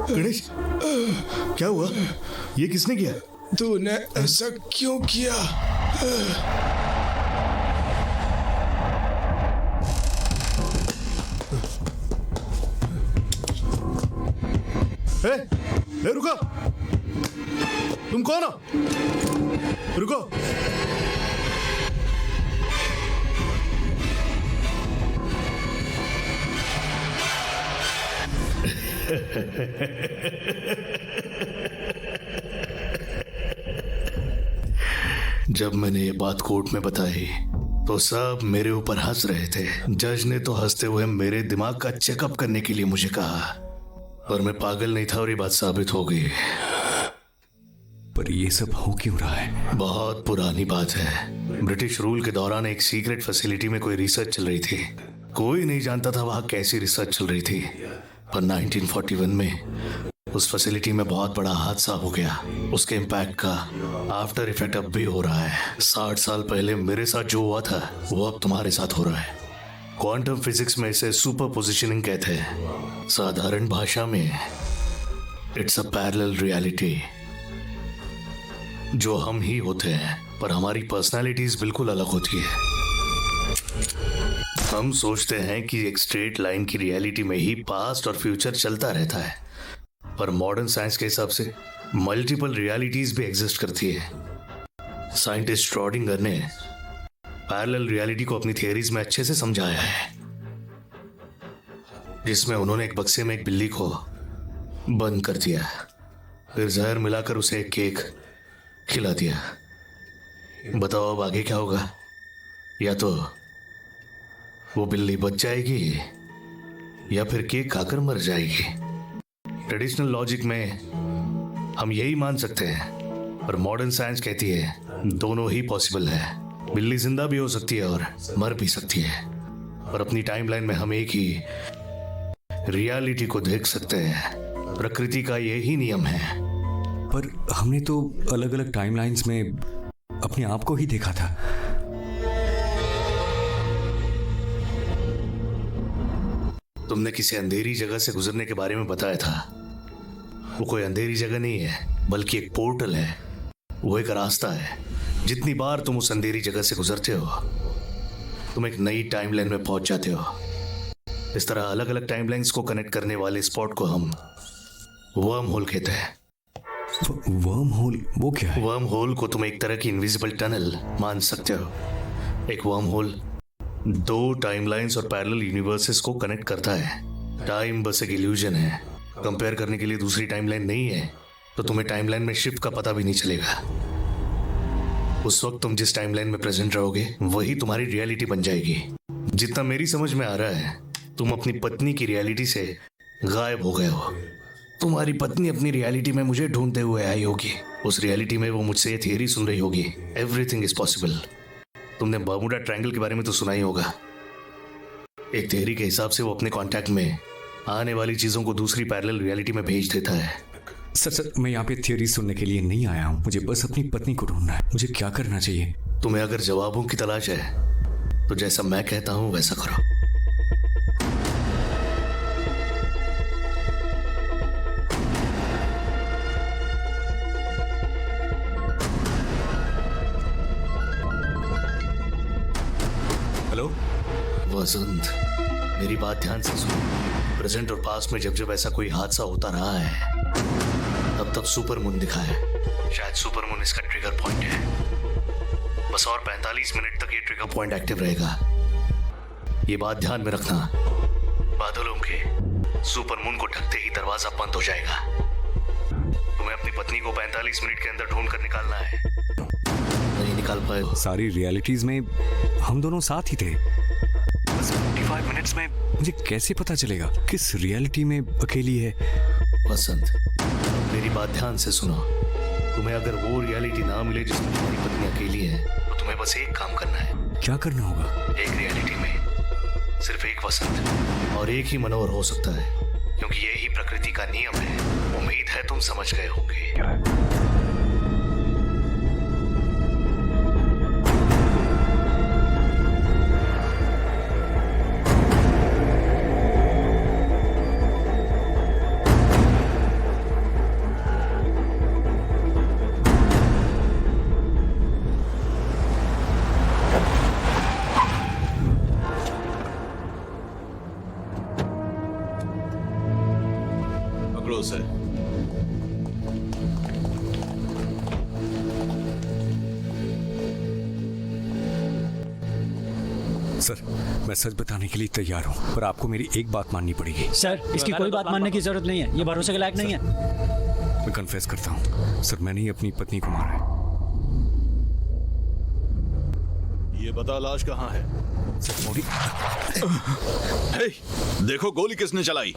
गणेश, क्या हुआ? ये किसने किया? तूने ऐसा क्यों किया? रुको, तुम कौन हो? रुको। जब मैंने ये बात कोर्ट में बताई तो सब मेरे ऊपर हंस रहे थे। जज ने तो हंसते हुए मेरे दिमाग का चेकअप करने के लिए मुझे कहा, पर मैं पागल नहीं था और ये बात साबित हो गई। पर ये सब हो क्यों रहा है? बहुत पुरानी बात है। ब्रिटिश रूल के दौरान एक सीक्रेट फैसिलिटी में कोई रिसर्च चल रही थी। कोई नहीं जानता था वहां कैसी रिसर्च चल रही थी। पर 1941 में उस फैसिलिटी में बहुत बड़ा हादसा हो गया। उसके इम्पैक्ट का आफ्टर इफेक्ट अब भी हो रहा है। 60 साल पहले मेरे साथ जो हुआ था वो अब तुम्हारे साथ हो रहा है। क्वांटम फिजिक्स में इसे सुपर पोजिशनिंग कहते हैं। साधारण भाषा में इट्स अ पैरेलल रियलिटी। जो हम ही होते हैं पर हमारी पर्सनालिटीज बिल्कुल अलग होती है। हम सोचते हैं कि एक स्ट्रेट लाइन की रियलिटी में ही पास्ट और फ्यूचर चलता रहता है, पर मॉडर्न साइंस के हिसाब से मल्टीपल रियलिटीज भी एग्जिस्ट करती है। साइंटिस्ट श्रोडिंगर ने पैरेलल रियलिटी को अपनी थियरीज में अच्छे से समझाया है, जिसमें उन्होंने एक बक्से में एक बिल्ली को बंद कर दिया, फिर जहर मिलाकर उसे एक केक खिला दिया। बताओ अब आगे क्या होगा? या तो वो बिल्ली बच जाएगी या फिर केक खाकर मर जाएगी। ट्रेडिशनल लॉजिक में हम यही मान सकते हैं, पर मॉडर्न साइंस कहती है दोनों ही पॉसिबल है। बिल्ली जिंदा भी हो सकती है और मर भी सकती है, और अपनी टाइमलाइन में हम एक ही रियलिटी को देख सकते हैं। प्रकृति का यही नियम है। पर हमने तो अलग अलग टाइमलाइंस में अपने आप को ही देखा था। तुमने किसी अंधेरी जगह से गुजरने के बारे में बताया था। वो कोई अंधेरी जगह नहीं है, बल्कि एक पोर्टल है। वो एक रास्ता है। जितनी बार तुम उस अंधेरी जगह से गुजरते हो, तुम एक नई टाइमलाइन में पहुंच जाते हो। इस तरह अलग अलग टाइमलाइंस को कनेक्ट करने वाले स्पॉट को हम वर्म होल कहते हैं। वर्म होल वो क्या है? वर्म होल को तुम एक तरह की इनविजिबल टनल मान सकते हो। एक वर्म होल दो टाइमलाइंस और पैरेलल यूनिवर्सेस को कनेक्ट करता है। टाइम बस एक इल्यूजन है। कंपेयर करने के लिए दूसरी टाइमलाइन नहीं है, तो तुम्हें टाइमलाइन में शिफ्ट का पता भी नहीं चलेगा। उस वक्त तुम जिस टाइमलाइन में प्रेजेंट रहोगे, वही तुम्हारी रियलिटी बन जाएगी। जितना मेरी समझ में आ रहा है, तुम अपनी पत्नी की रियलिटी से गायब हो गए हो। तुम्हारी पत्नी अपनी रियलिटी में मुझे ढूंढते हुए आई होगी। उस रियलिटी में वो मुझसे ये थियरी सुन रही होगी, एवरीथिंग इज पॉसिबल। तुमने बर्मुडा ट्रायंगल के बारे में तो सुना ही होगा। एक थियरी के हिसाब से वो अपने कांटेक्ट में आने वाली चीजों को दूसरी पैरेलल रियलिटी में भेज देता है। सर मैं यहाँ पे थियरी सुनने के लिए नहीं आया हूँ। मुझे बस अपनी पत्नी को ढूंढना है। मुझे क्या करना चाहिए? तुम्हें अगर जवाबों की तलाश है, तो जैसा मैं कहता हूँ वैसा करो। हेलो वसंत, मेरी बात ध्यान से सुनो। प्रेजेंट और पास्ट में जब जब ऐसा कोई हादसा होता रहा है, तब तब सुपर मून दिखा है। शायद सुपर मून इसका ट्रिगर पॉइंट है। बस और 45 मिनट तक ये ट्रिगर पॉइंट एक्टिव रहेगा। ये बात ध्यान में रखना। बादलों के सुपर मून को ढकते ही दरवाजा बंद हो जाएगा। तुम्हें अपनी पत्नी को 45 मिनट के अंदर ढूंढ कर निकालना है। नहीं निकाल पाए हो? सारी रियलिटीज में हम दोनों साथ ही थे। बस 45 मिनट्स में मुझे कैसे पता चलेगा किस रियलिटी में अकेली है? वसंत, मेरी बात ध्यान से सुनो। तुम्हें अगर वो रियलिटी ना मिले जिसमें तुम्हारी पत्नी अकेली है, तो तुम्हें बस एक काम करना है। क्या करना होगा? एक रियलिटी में सिर्फ एक वसंत और एक ही मनोहर हो सकता है, क्योंकि यही प्रकृति का नियम है। उम्मीद है तुम समझ गए होंगे। से सर, मैं सच बताने के लिए तैयार हूँ, पर आपको मेरी एक बात माननी पड़ेगी। सर, इसकी कोई बात मानने की जरूरत नहीं है। ये भरोसे के लायक नहीं है। मैं कन्फेस करता हूँ सर, मैंने ही अपनी पत्नी को मारा है। ये बता लाश कहाँ है? सर मोदी, देखो गोली किसने चलाई?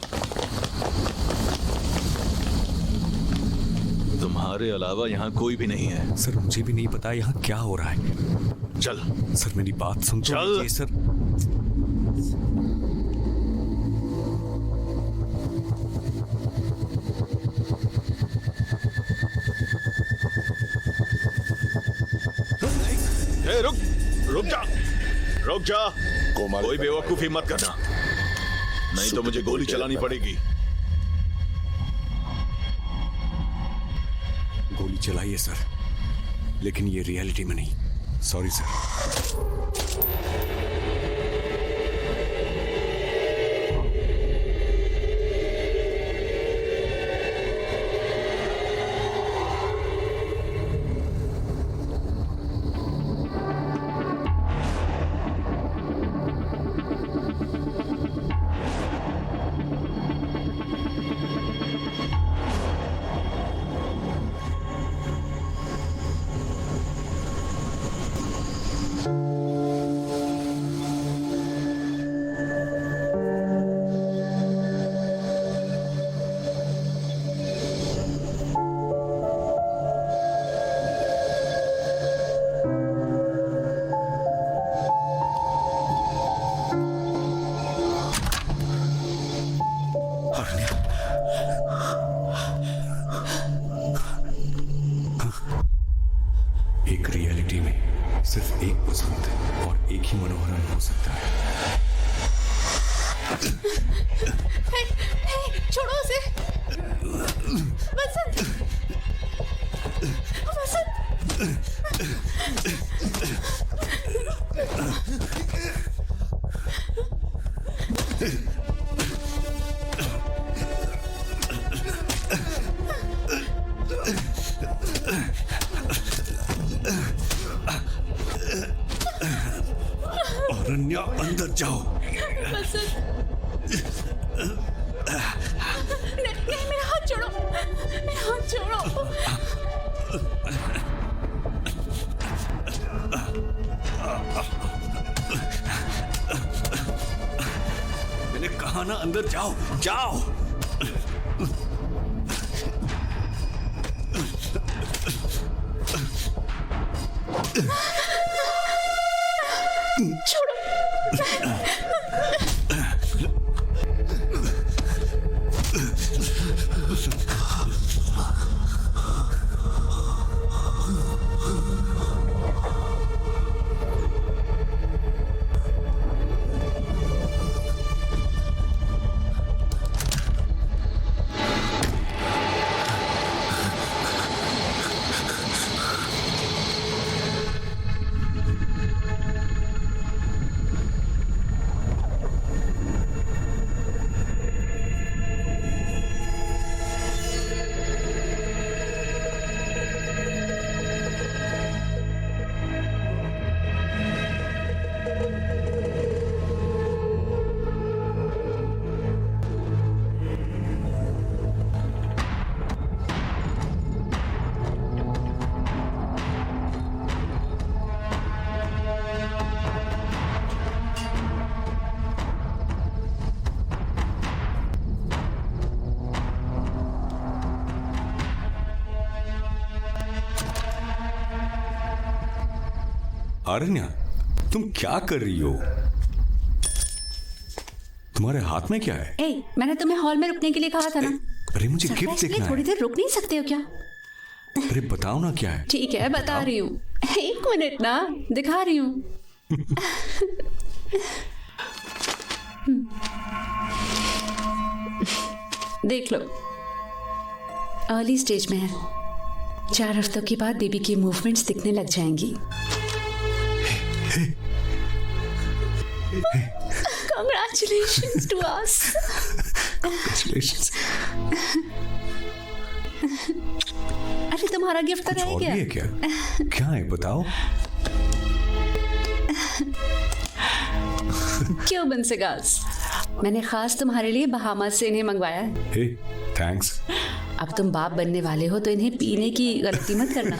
तुम्हारे अलावा यहाँ कोई भी नहीं है। सर मुझे भी नहीं पता यहाँ क्या हो रहा है। चल सर, मेरी बात सुन तो लीजिए सर। ए, रुक जा। कोई बेवकूफी मत करना, नहीं तो मुझे गोली चलानी पड़ेगी। गोली चलाइए सर। लेकिन ये रियलिटी में नहीं। Sorry sir. एक रियलिटी में सिर्फ एक पसंद और एक ही मनोहरन हो सकता है। छोड़ो उसे। बसंत, अरण्या, अंदर जाओ। नहीं, मेरा हाथ छोड़ो, मेरा हाथ छोड़ो। मैंने कहा ना अंदर जाओ, जाओ। अरण्या, तुम क्या कर रही हो? तुम्हारे हाथ में क्या है? ए, मैंने तुम्हें हॉल में रुकने के लिए कहा था ना। अरे मुझे गिफ्ट सरप्राइज के लिए देखना थोड़ी है। देर रुक नहीं सकते हो क्या? अरे बताओ ना क्या है। ठीक है, बता रही हूँ। एक मिनट ना, दिखा रही हूँ। देख लो, अर्ली स्टेज में है। 4 हफ्तों के बाद बेबी की मूवमेंट्स दिखने लग जाएंगी। Congratulations to us. Congratulations. अरे तुम्हारा गिफ्ट तो रह गया। है क्या? क्या है बताओ? क्यों बंसेगास, मैंने खास तुम्हारे लिए बहामा से इन्हें मंगवाया है। हे, थैंक्स। अब तुम बाप बनने वाले हो तो इन्हें पीने की गलती मत करना।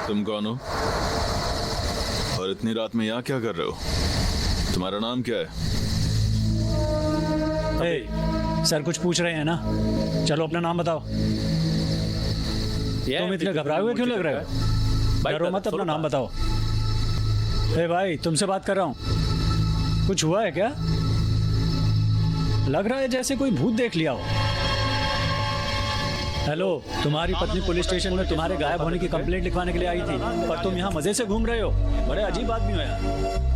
तुम कौन हो और इतनी रात में यहाँ क्या कर रहे हो? तुम्हारा नाम क्या है? सर कुछ पूछ रहे हैं ना, चलो अपना नाम बताओ। तुम इतने घबराए हुए क्यों लग रहे हो? डरो मत, अपना नाम बताओ। भाई तुमसे बात कर रहा हूँ, कुछ हुआ है क्या? लग रहा है जैसे कोई भूत देख लिया हो। हेलो, तुम्हारी पत्नी पुलिस स्टेशन में तुम्हारे गायब होने की कंप्लेंट लिखवाने के लिए आई थी, पर तुम यहाँ मजे से घूम रहे हो। बड़े अजीब आदमी हो यार।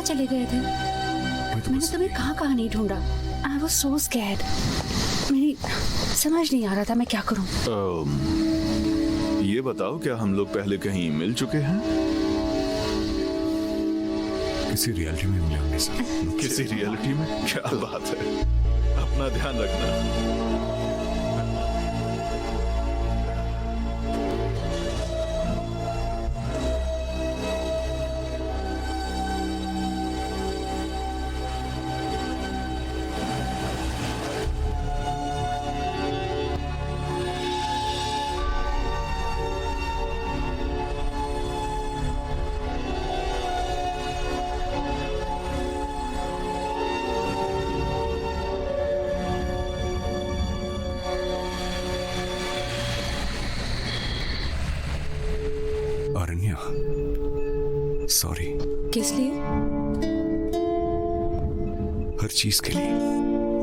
चले गए थे? मैंने तुम्हें कहाँ नहीं ढूंढा। I was so scared. मेरी समझ नहीं आ रहा था मैं क्या करूं। ये बताओ, क्या हम लोग पहले कहीं मिल चुके हैं? किसी रियलिटी में मिले होंगे सर। किसी रियलिटी में? क्या बात है, अपना ध्यान रखना। अरण्या, सॉरी। किस लिए? हर चीज के लिए।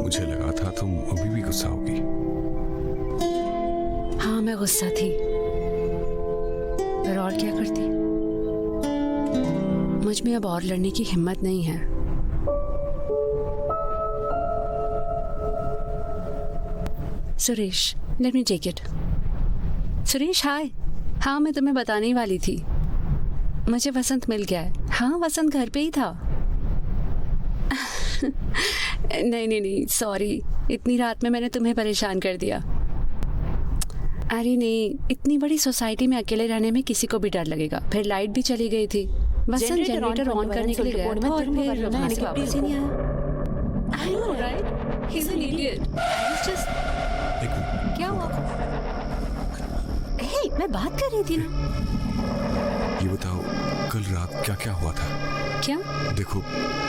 मुझे लगा था तुम अभी भी गुस्सा होगी। हाँ मैं गुस्सा थी, पर और क्या करती। मुझ में अब और लड़ने की हिम्मत नहीं है। Suresh, let me take it. Suresh hi. हाँ मैं तुम्हें बताने ही वाली थी, मुझे वसंत मिल गया है। हाँ वसंत घर पे ही था। नहीं सॉरी, इतनी रात में मैंने तुम्हें परेशान कर दिया। अरे नहीं, इतनी बड़ी सोसाइटी में अकेले रहने में किसी को भी डर लगेगा। फिर लाइट भी चली गई थी। वसंत जनरेटर ऑन करने के लिए गया था और फिर वापस ही नहीं आया। I know, right? He's an idiot. He's just... क्या हुआ? हे, मैं बात कर रही थी ना। ये बताओ, कल रात क्या क्या हुआ था? क्या? देखो,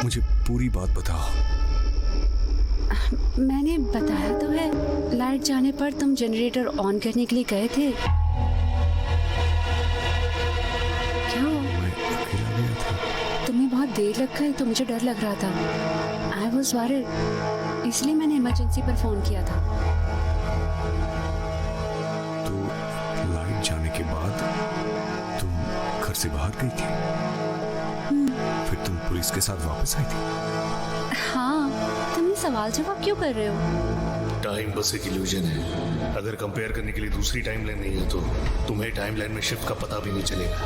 मुझे पूरी बात बताओ। मैंने बताया तो है, लाइट जाने पर तुम जनरेटर ऑन करने के लिए गए थे। क्या हुआ? मैं अकेला गया था। तुम्हें बहुत देर लग गई तो मुझे डर लग रहा था। आई वॉज वरीड, इसलिए मैंने इमरजेंसी पर फोन किया था। तो लाइट जाने के बाद तुम घर से बाहर गई थी? फिर तुम पुलिस के साथ वापस आई थी? हाँ, तुम ये सवाल जवाब क्यों कर रहे हो? टाइम बस एक इल्यूजन है। अगर कंपेयर करने के लिए दूसरी टाइम लाइन नहीं है तो तुम्हें टाइम लाइन में शिफ्ट का पता भी नहीं चलेगा।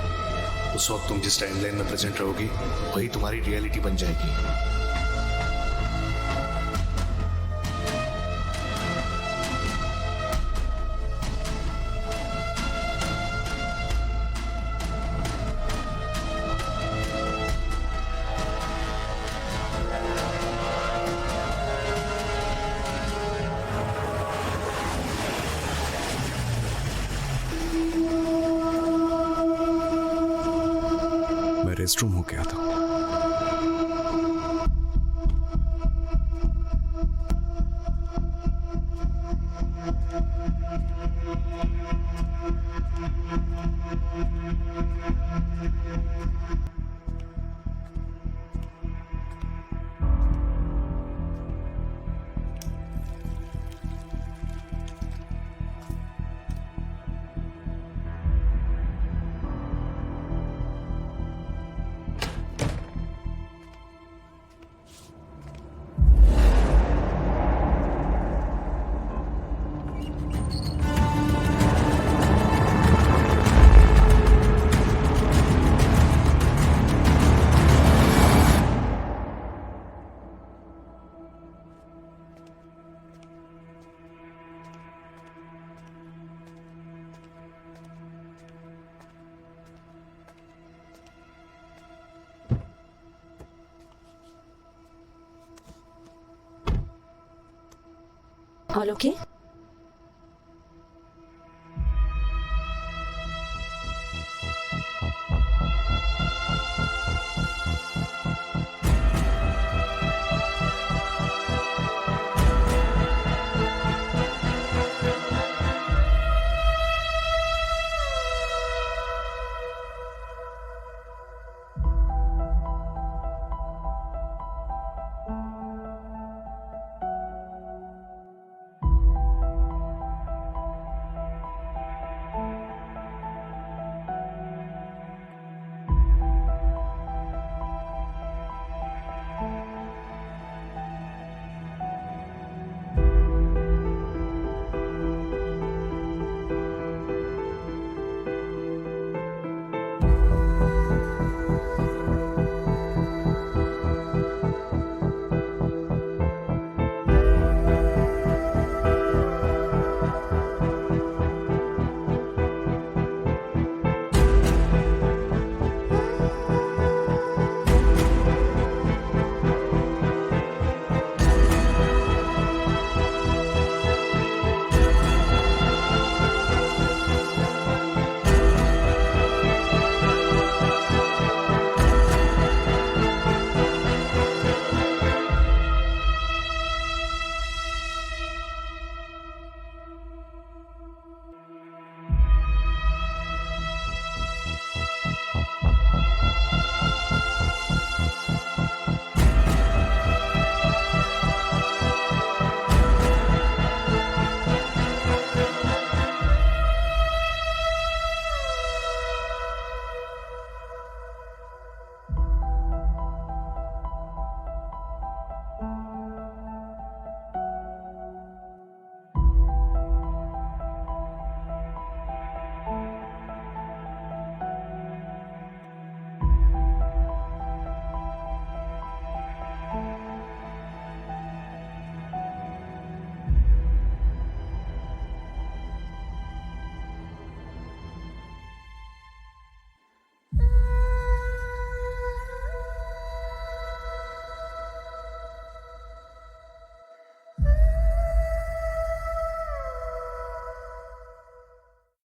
उस वक्त तुम जिस टाइम लाइन में प्रेजेंट रहोगी वही तुम्हारी रियलिटी बन जाएगी। रेस्ट रूम हो गया था। All okay?